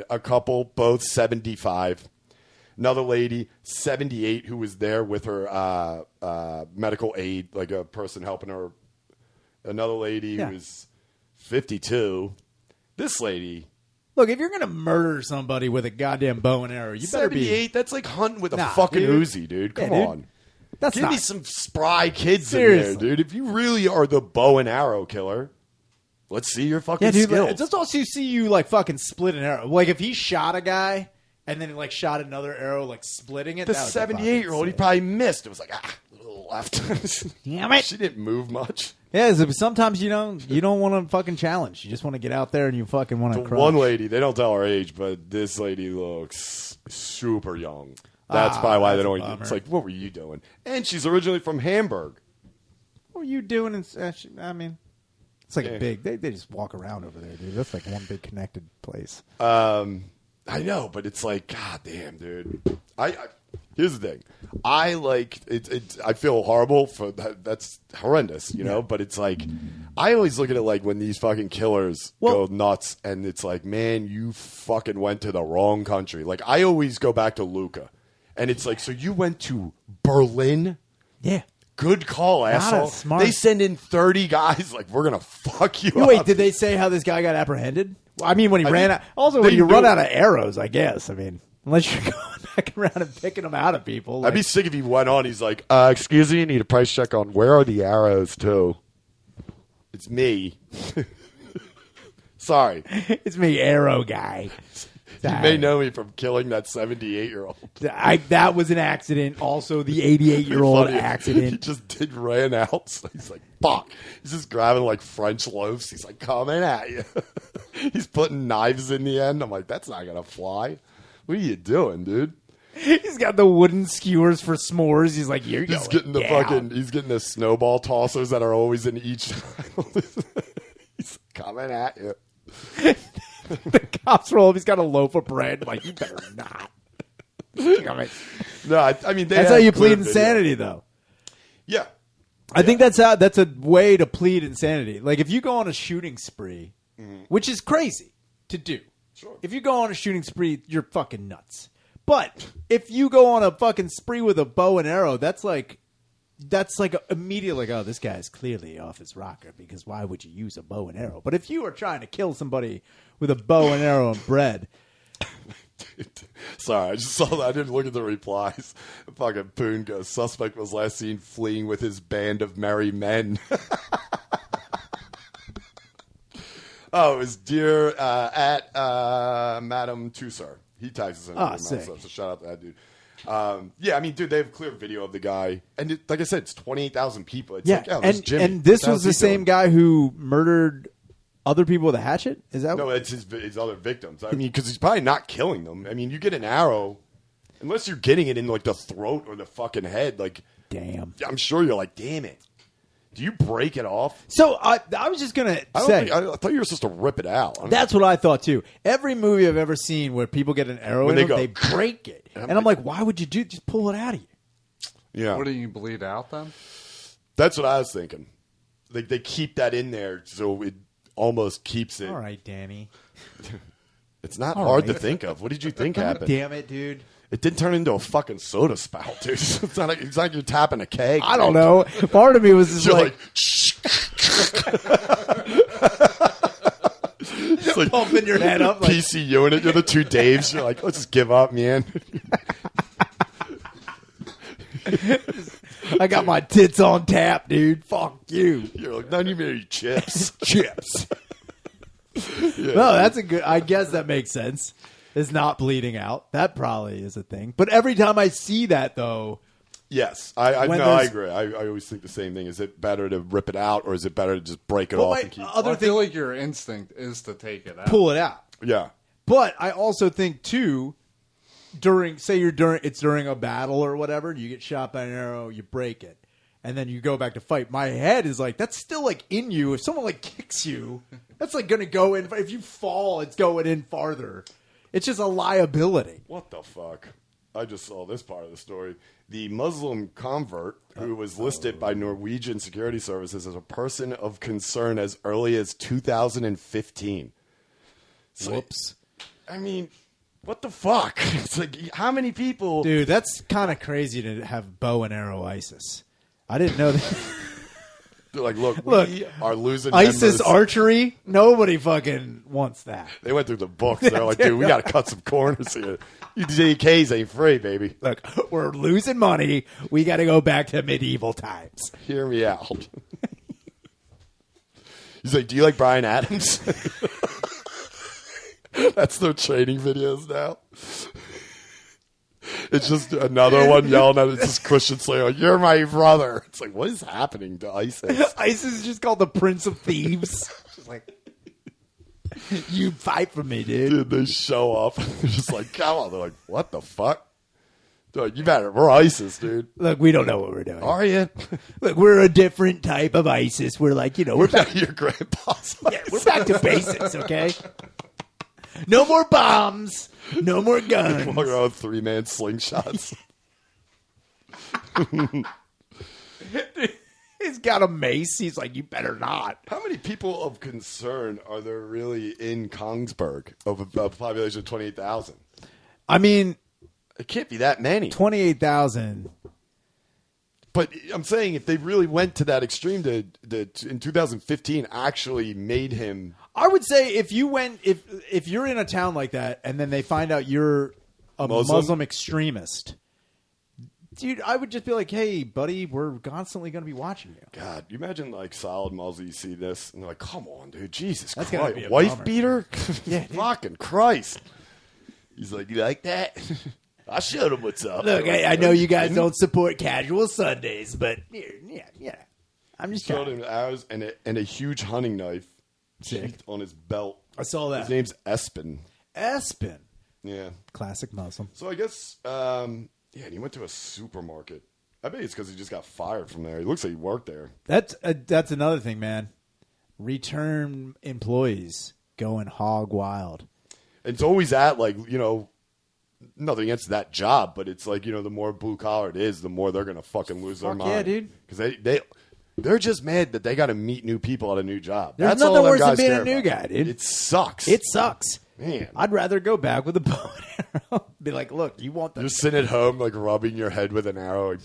a couple, both 75. Another lady, 78, who was there with her medical aid, like a person helping her. Another lady who was 52. This lady. Look, if you're gonna murder somebody with a goddamn bow and arrow, you better be 78. That's like hunting with a fucking Uzi, dude. Come on. Give me some spry kids in there, dude. If you really are the bow and arrow killer. Let's see your fucking skills. Let's also see you like fucking split an arrow. Like if he shot a guy and then like shot another arrow, like splitting it. The 78-year-old, he probably missed. It was like a little left. Damn it! She didn't move much. Yeah, sometimes you don't want to fucking challenge. You just want to get out there and you fucking want to. One lady, they don't tell her age, but this lady looks super young. That's probably why they don't. It's like, what were you doing? And she's originally from Hamburg. What were you doing? I mean. It's like a big. They just walk around over there, dude. That's like one big connected place. I know, but it's like, god damn, dude. Here's the thing. I like it. I feel horrible for that. That's horrendous, you know. But it's like, I always look at it like when these fucking killers go nuts, and it's like, man, you fucking went to the wrong country. Like I always go back to Luca, and it's like, so you went to Berlin? Yeah. Good call, asshole. They send in 30 guys like, we're going to fuck you up. Wait, did they say how this guy got apprehended? I mean, when he ran out. Also, when you run out of arrows, I guess. I mean, unless you're going back around and picking them out of people. I'd be sick if he went on. He's like, excuse me, you need a price check on where are the arrows, too? It's me. Sorry. It's me, arrow guy. You may know me from killing that 78-year-old. That was an accident. Also, the 88-year-old accident. He just ran out. So he's like, fuck. He's just grabbing like French loaves. He's like, coming at you. He's putting knives in the end. I'm like, that's not going to fly. What are you doing, dude? He's got the wooden skewers for s'mores. He's like, he's getting the snowball tossers that are always in each. He's coming at you. The cops roll up. He's got a loaf of bread. Like, you better not. No, I mean, that's how you plead insanity, though. Yeah. I think that's a way to plead insanity. Like if you go on a shooting spree, which is crazy to do. Sure. If you go on a shooting spree, you're fucking nuts. But if you go on a fucking spree with a bow and arrow, that's like immediately like, oh, this guy's clearly off his rocker because why would you use a bow and arrow? But if you are trying to kill somebody with a bow and arrow and bread. Sorry, I just saw that. I didn't look at the replies. Fucking Poon goes, suspect was last seen fleeing with his band of merry men. Oh, it was dear at Madam Tusar. He tags us in. So shout out to that dude. Yeah, I mean, dude, they have clear video of the guy. And like I said, it's 28,000 people. It's like, oh, this Jimmy. And this was the same guy who murdered other people with a hatchet? Is that no? It's his other victims. I mean, because he's probably not killing them. I mean, you get an arrow, unless you're getting it in like the throat or the fucking head. Like, damn. I'm sure you're like, damn it. Do you break it off? So I was just gonna say, I thought you were supposed to rip it out. That's what I thought too. Every movie I've ever seen where people get an arrow in them, they break it, and I'm like, why would you do? Just pull it out of you. Yeah. What do you bleed out then? That's what I was thinking. Like they keep that in there so it almost keeps it. All right, Danny. It's not hard to think of. What did you think happened? Damn it, dude. It didn't turn into a fucking soda spout, dude. It's like you're tapping a keg. I don't know. Part of me was just you're like it's like pumping your head up. Like, PC unit. You're the two Daves. You're like, let's just give up, man. I got my tits on tap, dude. Fuck you. You're like, none of you made chips. Chips. Yeah. No, that's a good. I guess that makes sense. Is not bleeding out. That probably is a thing. But every time I see that, though, yes, I agree. I always think the same thing. Is it better to rip it out, or is it better to just break it off and keep? I feel like your instinct is to take it out, pull it out. Yeah, but I also think too, during a battle or whatever, you get shot by an arrow, you break it, and then you go back to fight. My head is like that's still like in you. If someone like kicks you, that's like going to go in. If you fall, it's going in farther. It's just a liability. What the fuck? I just saw this part of the story. The Muslim convert who was listed by Norwegian security services as a person of concern as early as 2015. So, whoops. I mean, what the fuck? It's like, how many people? Dude, that's kind of crazy to have bow and arrow ISIS. I didn't know that. They're like, look, we are losing ISIS members. Archery? Nobody fucking wants that. They went through the books. They're like, dude, we got to cut some corners here. You DKs ain't free, baby. Look, we're losing money. We got to go back to medieval times. Hear me out. He's like, do you like Bryan Adams? That's their training videos now. It's just another one yelling at it. It's just Christian Slayer, like, you're my brother. It's like, what is happening to ISIS? ISIS is just called the Prince of Thieves. Just like, you fight for me, dude. Dude, they show up. They're just like, come on. They're like, what the fuck? They're like, you better. We're ISIS, dude. Look, we don't know what we're doing. Are you? Look, we're a different type of ISIS. We're like, we're back. Your grandpa's Yeah, we're back to basics, okay? No more bombs. No more guns. Walk around with 3-man slingshots. He's got a mace. He's like, you better not. How many people of concern are there really in Kongsberg of a population of 28,000? I mean, it can't be that many. 28,000. But I'm saying if they really went to that extreme to in 2015 actually made him. I would say if you're in a town like that and then they find out you're a Muslim extremist, dude, I would just be like, hey, buddy, we're constantly going to be watching you. God, you imagine like solid Muslim, you see this and they're like, come on, dude, Jesus That's Christ, wife bummer. beater? Yeah, fucking Christ. He's like, you like that? I showed him what's up. Look, I know you guys don't support casual Sundays, but yeah, I'm just showed trying. him arrows and a huge hunting knife sheathed on his belt. I saw that. His name's Espen. Espen. Yeah. Classic Muslim. So I guess, and he went to a supermarket. I bet it's because he just got fired from there. He looks like he worked there. That's another thing, man. Return employees going hog wild. And it's always at, like, nothing against that job, but it's like, the more blue collar it is, the more they're going to fucking lose their mind. Yeah, dude. Because they're just mad that they got to meet new people at a new job. There's That's nothing all them worse than guys being care a new about. guy, dude. It sucks. It sucks. Man. I'd rather go back with a bow and arrow. Be like, look, you want the... You're sitting at home, like, rubbing your head with an arrow.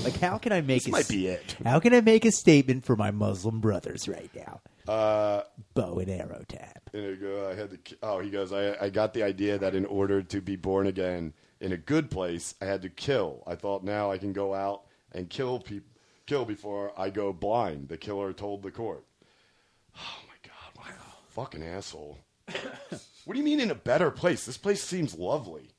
Like, how can I make This might be it. How can I make a statement for my Muslim brothers right now? Bow and arrow time. And he goes, I got the idea that in order to be born again in a good place, I had to kill. I thought now I can go out and kill before I go blind, the killer told the court. Oh, my God. What a fucking asshole. What do you mean in a better place? This place seems lovely.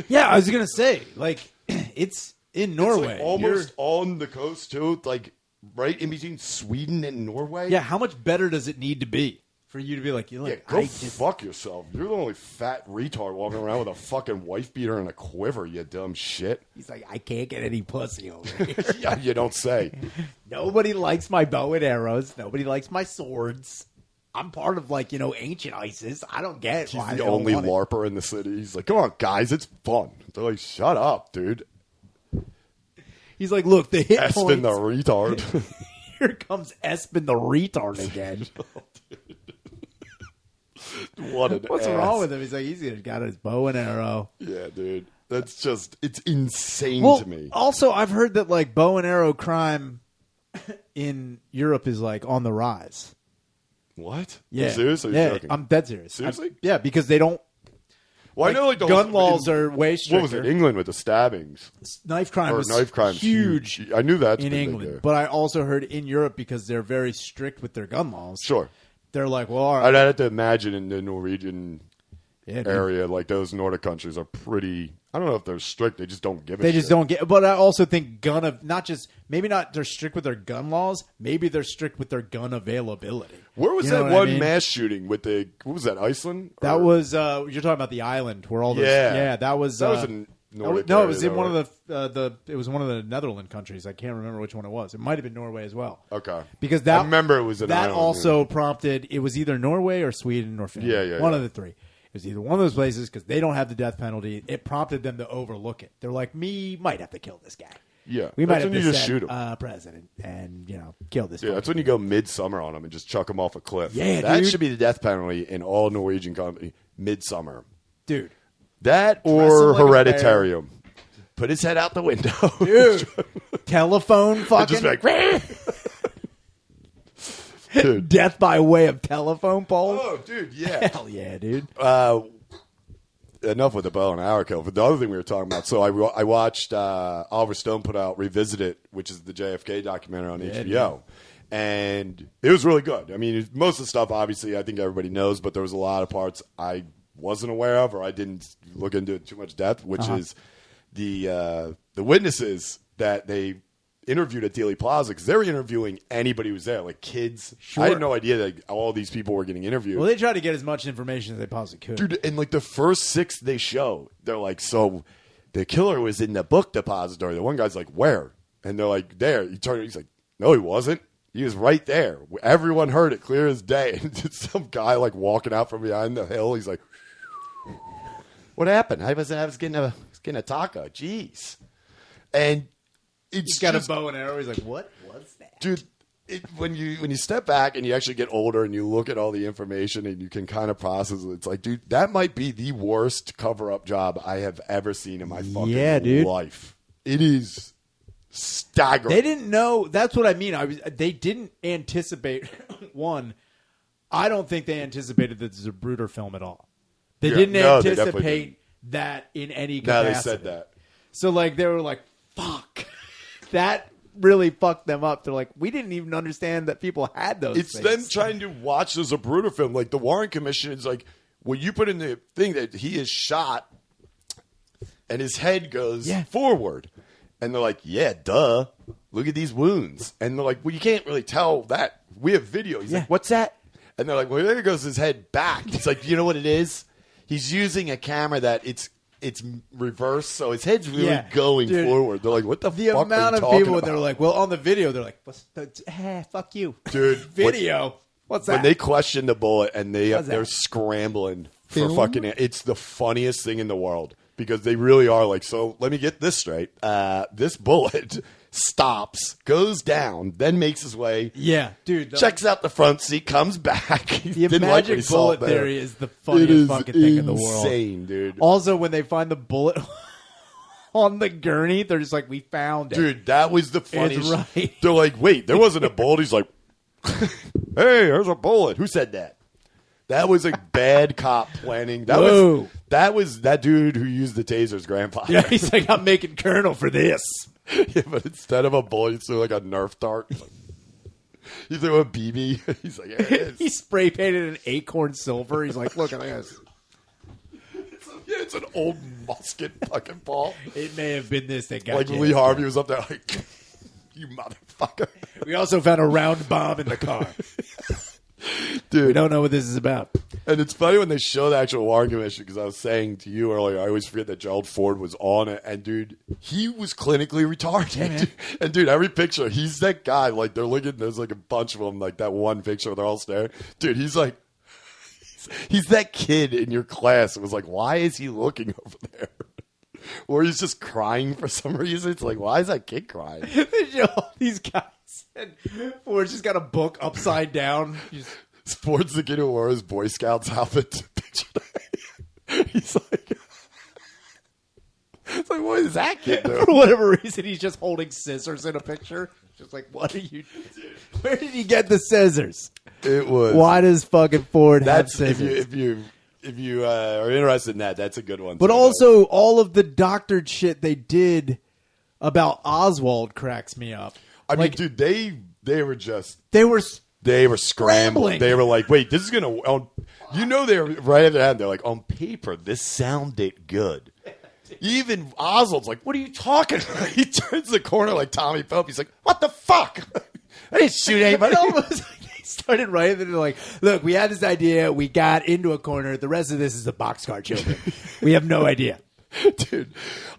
Yeah, I was going to say, like, it's in Norway. It's like almost on the coast, too. Like, right in between Sweden and Norway. Yeah, how much better does it need to be for you to be like, Go fuck yourself. You're the only fat retard walking around with a fucking wife beater and a quiver, you dumb shit. He's like, I can't get any pussy over here. Yeah, you don't say. Nobody likes my bow and arrows. Nobody likes my swords. I'm part of, like, ancient ISIS. I don't get He's why the only LARPer in the city. He's like, come on, guys, it's fun. They're like, shut up, dude. He's like, look, the hit Espen points. the retard. Here comes Espen the retard again. What's wrong with him? He's like, he's got his bow and arrow. Yeah, dude. That's just, it's insane to me. Also, I've heard that, like, bow and arrow crime in Europe is, like, on the rise. What? Yeah. Are you serious? Or are you yeah, joking? I'm dead serious. Seriously? Yeah, because they don't. Well, I know, like, the gun laws are way stricter. What was it? England with the stabbings. Knife crime was knife crime's huge. I knew that in England, but I also heard in Europe because they're very strict with their gun laws. Sure. They're like, well, all right. I'd have to imagine in the Norwegian Yeah, dude. area, like those Nordic countries are pretty. I don't know if they're strict. They just don't give a They shit. just don't get. But I also think maybe not they're strict with their gun laws. Maybe they're strict with their gun availability. Where was You know that what one I mean? mass shooting with the? What was that? Iceland? That Or- was you're talking about the island where all those. Yeah. Yeah, that was. That was in Nordic no, it area, was in though, one right? of the. It was one of the Netherlands countries. I can't remember which one it was. It might have been Norway as well. Okay. Because that I remember it was an that island, also prompted. It was either Norway or Sweden or Finland. Yeah, one yeah. of the three. It was either one of those places because they don't have the death penalty. It prompted them to overlook it. They're like, we might have to kill this guy. Yeah. We might That's have when to you just send shoot him. president and kill this. Yeah, fucker. that's when you go midsummer on them and just chuck them off a cliff. Yeah, that dude. should be the death penalty in all Norwegian company. Midsummer. Dude. That Dress or him like a Hereditarium. Put his head out the window. Dude. Telephone And fucking. just be like, dude. Death by way of telephone pole. Oh, dude, yeah. Hell yeah, dude. Enough with the bow and arrow kill. But the other thing we were talking about, so I watched Oliver Stone put out Revisited, which is the JFK documentary on HBO. And it was really good. I mean, most of the stuff, obviously, I think everybody knows, but there was a lot of parts I wasn't aware of or I didn't look into it too much depth, which is the witnesses that they interviewed at Dealey Plaza, because they were interviewing anybody who was there, like kids. Sure. I had no idea that all these people were getting interviewed. Well, they tried to get as much information as they possibly could. Dude, and like the first 6 they show, they're like, so the killer was in the book depository. The one guy's like, where? And they're like, there. He's like, no, he wasn't. He was right there. Everyone heard it clear as day. And some guy like walking out from behind the hill. He's like, what happened? I was getting a taco. Jeez. And it's He's got just, a bow and arrow. He's like, what was that? dude. When you step back and you actually get older and you look at all the information and you can kind of process it, it's like, dude, that might be the worst cover-up job I have ever seen in my fucking life. It is staggering. They didn't know. That's what I mean. They didn't anticipate. One, I don't think they anticipated that this is a Bruder film at all. They didn't no, they definitely anticipate that in any No, capacity. they said that. So like they were like, fuck. That really fucked them up. They're like, we didn't even understand that people had those It's things. them trying to watch this Zapruder film. Like the Warren Commission is like, well, you put in the thing that he is shot and his head goes forward. And they're like, yeah, duh. Look at these wounds. And they're like, well, you can't really tell that. We have video. He's like, what's that? And they're like, well, there goes his head back. It's like, you know what it is? He's using a camera that it's reversed, so his head's really going forward. They're like, what the fuck are you amount of talking people about? they're like, well, on the video, they're like, fuck you. Dude, Video. What's that? When they question the bullet and What's they're that? scrambling for Film? fucking, it's the funniest thing in the world because they really are like, so let me get this straight. This bullet stops, goes down, then makes his way. Yeah, dude. Checks out the front seat, comes back. The magic bullet theory is the funniest fucking thing in the world. Insane, dude. Also, when they find the bullet on the gurney, they're just like, we found it. Dude, that was the funniest. It's right. They're like, wait, there wasn't a bullet. He's like, hey, there's a bullet. Who said that? That was a bad cop planning. That was that dude who used the taser's grandfather. Yeah, he's like, I'm making Colonel for this. Yeah, but instead of a bullet, he threw like a Nerf dart. He threw a BB. He's like, here it is. He spray painted an acorn silver. He's like, look at this. It's an old musket fucking ball. It may have been this that got Like you. Lee Harvey was up there like, you motherfucker. We also found a round bomb in the car. Dude. We don't know what this is about. And it's funny when they show the actual Warren Commission, because I was saying to you earlier, I always forget that Gerald Ford was on it. And, dude, he was clinically retarded. Yeah, and, dude, every picture, he's that guy. Like, they're looking, there's like a bunch of them, like that one picture where they're all staring. Dude, he's like, he's that kid in your class. It was like, why is he looking over there? Or he's just crying for some reason. It's like, why is that kid crying? They show all these guys. And Ford's just got a book upside down. Ford's the kid who wore his Boy Scouts outfit to picture day. He's like, it's like, what is that kid doing? For whatever reason, he's just holding scissors in a picture. Just like, what are you? Where did he get the scissors? It was. Why does fucking Ford have scissors? If you are interested in that, that's a good one. But also, all of the doctored shit they did about Oswald cracks me up. I mean, dude, they were Scrambling. scrambling. They were like, wait, this is going to, they were right at the end. They're like, on paper, this sounded good. Even Oswald's like, what are you talking about? He turns the corner like Tommy Pope. He's like, what the fuck? I didn't shoot anybody. They started right, and they're like, look, we had this idea. We got into a corner. The rest of this is a boxcar children. We have no idea. Dude,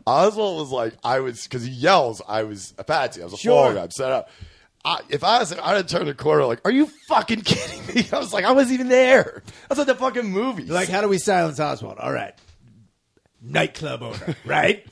Oswald was like, because he yells, I was a patsy. I was a Sure. fall guy. I'm set up. If I'd have turned the corner, like, are you fucking kidding me? I was like, I wasn't even there. That's like the fucking movie. Like, how do we silence Oswald? All right. Nightclub owner, right?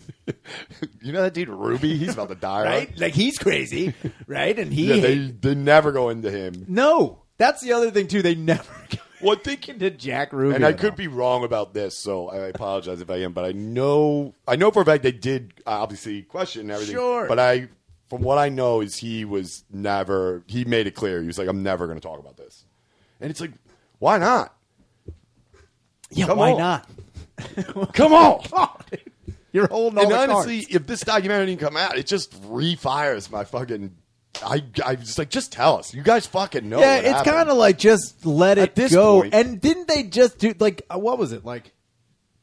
You know that dude Ruby? He's about to die, right? Like, he's crazy, right? And they never go into him. No. That's the other thing, too. They never go Well, thinking into Jack Ruby. And I could be wrong about this, so I apologize if I am. But I know for a fact they did obviously question and everything. Sure. But from what I know, is he made it clear. He was like, I'm never going to talk about this. And it's like, why not? Yeah, Come why on. not? Come on. You're holding all And the honestly, cards. if this documentary didn't come out, it just refires my fucking. I just like, just tell us. You guys fucking know. Yeah, what it's happened. kind of like just let it At this go. point- And didn't they just do like what was it like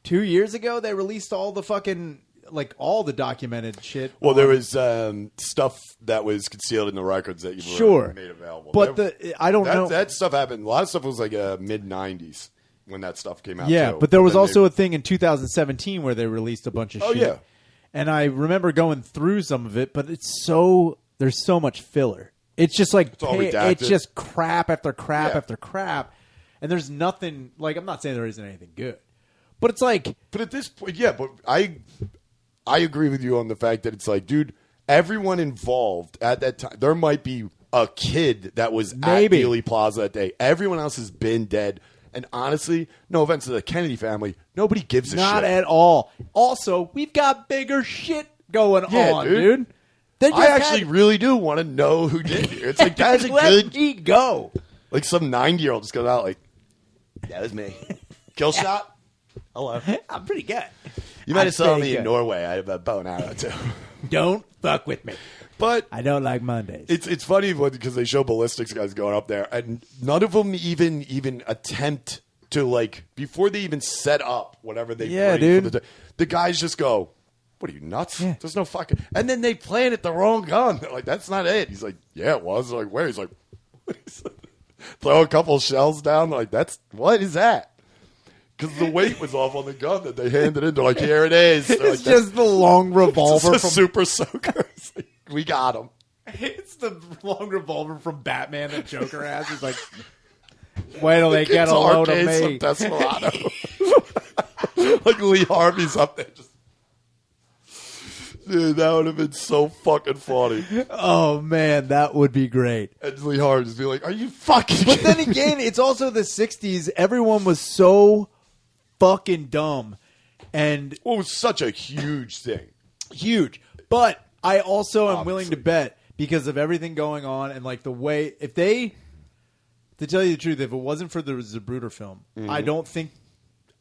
2 years ago? They released all the fucking like all the documented shit. Well, there was stuff that was concealed in the records that you were made available. But I don't know. That stuff happened. A lot of stuff was like mid '90s when that stuff came out. Yeah, too. but there was then also a thing in 2017 where they released a bunch of shit. yeah. And I remember going through some of it, but there's so much filler. It's just like all redacted. it's just crap after crap Yeah. after crap, and there's nothing like I'm not saying there isn't anything good, but it's like But at this point, yeah. But I agree with you on the fact that it's like, dude, everyone involved at that time. There might be a kid that was Maybe. at Dealey Plaza that day. Everyone else has been dead. And honestly, no offense to the Kennedy family, nobody gives a not shit. at all. Also, we've got bigger shit going Yeah, on, dude. dude. They just I actually had- really do want to know who did it. It's like, that's a let good. me go. Like some 90-year-old just goes out like, that was me. Kill shot? Hello. I'm pretty good. You might I'm have saw pretty me good. in Norway. I have a bow and arrow too. Don't fuck with me. But I don't like Mondays. it's funny because they show ballistics guys going up there, and none of them even attempt to, like, before they even set up whatever they bring dude. for the guys just go, what are you, nuts? Yeah. There's no fucking... And then they planted the wrong gun. They're like, that's not it. He's like, yeah, it was. They're like, where? He's like, throw a couple shells down. They're like, what is that? Because the weight was off on the gun that they handed in. They're like, here it is. They're It's like, just the long revolver it's a from super soaker. It's like, we got him. It's the long revolver from Batman that Joker has. He's like, wait till they get a load of Arcades me. from Desperado. Like Lee Harvey's up there just Dude, that would have been so fucking funny. Oh man, that would be great. And Lee Harvey just be like, "Are you fucking?" But then again, it's also the '60s. Everyone was so fucking dumb, and Well, it was such a huge thing. huge. But I also am willing to bet, because of everything going on and like the way, if they, to tell you the truth, if it wasn't for the Zapruder film, I don't think,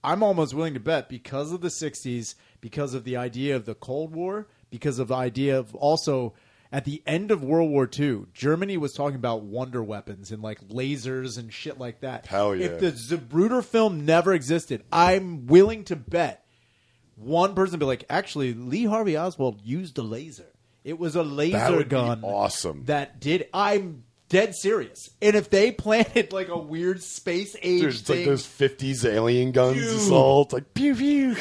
I'm almost willing to bet, because of the '60s, because of the idea of the Cold War, because of the idea of also at the end of World War II, Germany was talking about wonder weapons and like lasers and shit like that. Hell yeah. If the Zapruder film never existed, I'm willing to bet one person would be like, actually, Lee Harvey Oswald used a laser. It was a laser That would gun. be awesome. That did. I'm dead serious. And if they planted like a weird space age Dude, it's thing, like those '50s alien guns. Dude. Assault. It's like pew pew.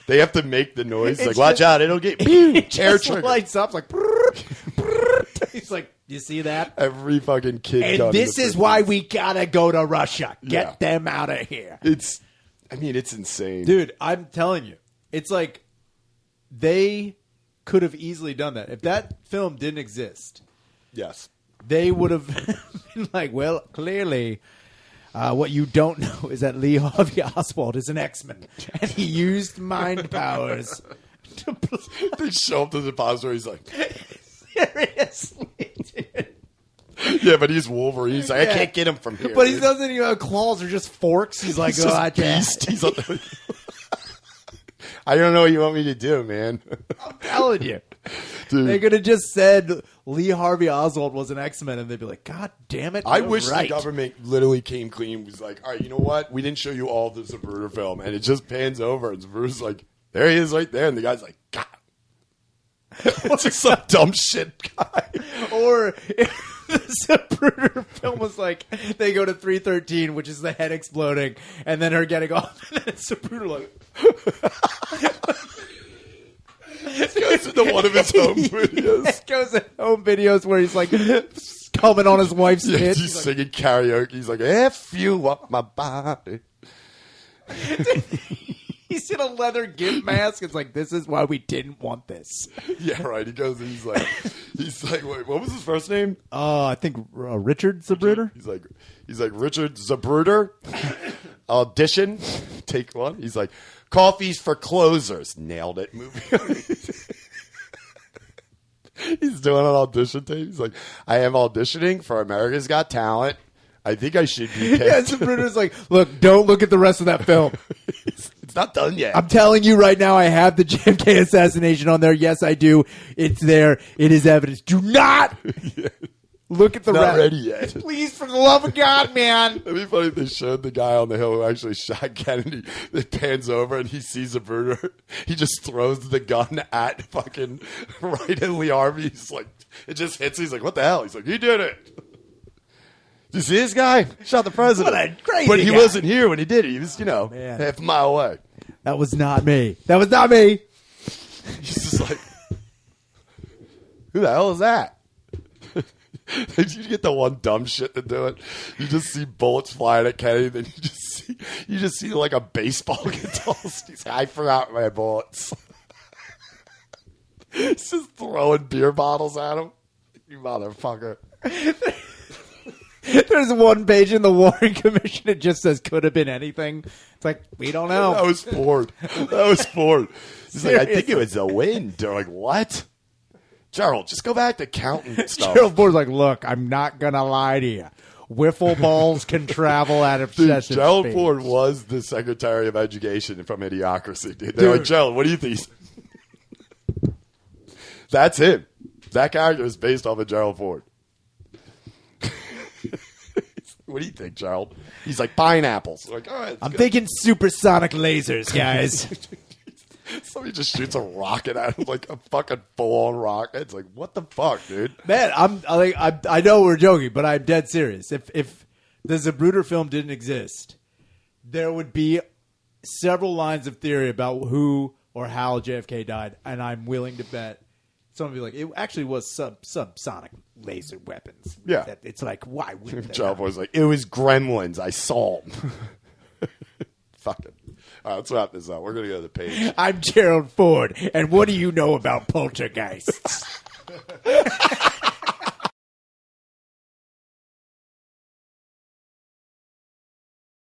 They have to make the noise. It's Like, watch just- out, it'll get pew. it Air just trigger. lights up like. brrrt, brrrt. He's like, you see that? Every fucking kid. gun And in this the is 50s. why we gotta go to Russia. Get Yeah. them out of here, It's insane, dude. I'm telling you, it's like they could have easily done that if that film didn't exist. Yes. They would have been like, well, clearly, what you don't know is that Lee Harvey Oswald is an X-Men, and he used mind powers to They show up to the depository. He's like, seriously, dude. yeah, but he's Wolverine. He's like, Yeah. I can't get him from here. But he dude. doesn't even have claws or just forks. He's like, He's oh, just I can't. beast. He's like, I don't know what you want me to do, man. I'm telling you. Dude. They could have just said Lee Harvey Oswald was an X-Men, and they'd be like, God damn it. I you're wish right. the government literally came clean. Was like, all right, you know what? We didn't show you all the Zapruder film, and it just pans over, and Zapruder's like, there he is, right there, and the guy's like, God, it's just some dumb shit guy. Or if the Zapruder film was like, they go to 313, which is the head exploding, and then her getting off, and then Zapruder like... Goes into one of his home videos. It goes in home videos where he's like coming on his wife's Yeah, tits. he's He's singing karaoke. He's like, F you up my body. he's in a leather gimp mask. It's like, this is why we didn't want this. Yeah, right. He goes and he's like, wait, what was his first name? I think Richard Zapruder. He's like Richard Zapruder. Audition, take one. He's like, coffees for closers. Nailed it. Movie. He's doing an audition tape. He's like, I am auditioning for America's Got Talent. I think I should be picked. Yeah, Zapruder's like, look, don't look at the rest of that film. It's not done yet. I'm telling you right now, I have the JFK assassination on there. Yes, I do. It's there. It is evidence. Do not look at the not rest. ready yet. Please, for the love of God, man. It'd be funny if they showed the guy on the hill who actually shot Kennedy. It pans over and he sees a murderer. He just throws the gun at fucking right at Lee Harvey. He's like, it just hits. He's like, what the hell? He's like, he did it. Did you see this guy? Shot the president. What a crazy But he guy. wasn't here when he did it. He was, Man. half a mile away. That was not me. That was not me. He's just like, who the hell is that? Did you get the one dumb shit to do it? You just see bullets flying at Kennedy, then you just see like a baseball get tossed. He's like, I forgot my bullets. He's just throwing beer bottles at him. You motherfucker. There's one page in the Warren Commission. It just says could have been anything. It's like, we don't know. That was Ford. He's like, I think it was the wind. They're like, what? Gerald, just go back to counting stuff. Gerald Ford's like, look, I'm not going to lie to you. Wiffle balls can travel at Dude, obsessive Gerald speed. Ford was the Secretary of Education from Idiocracy, dude. They're like, Dude. Gerald, what do you think? That's him. That character is based off of Gerald Ford. What do you think, Gerald? He's like, pineapples. Like, all right. I'm thinking supersonic lasers, guys. Somebody just shoots a rocket at him, like a fucking full-on rocket. It's like, what the fuck, dude? Man, I know we're joking, but I'm dead serious. If the Zapruder film didn't exist, there would be several lines of theory about who or how JFK died, and I'm willing to bet someone would be like, it actually was subsonic laser weapons. Yeah. It's like, why would Gerald Ford's like, it was gremlins. I saw them. Fucking. All right, let's wrap this up. We're going to go to the page. I'm Gerald Ford, and what do you know about poltergeists?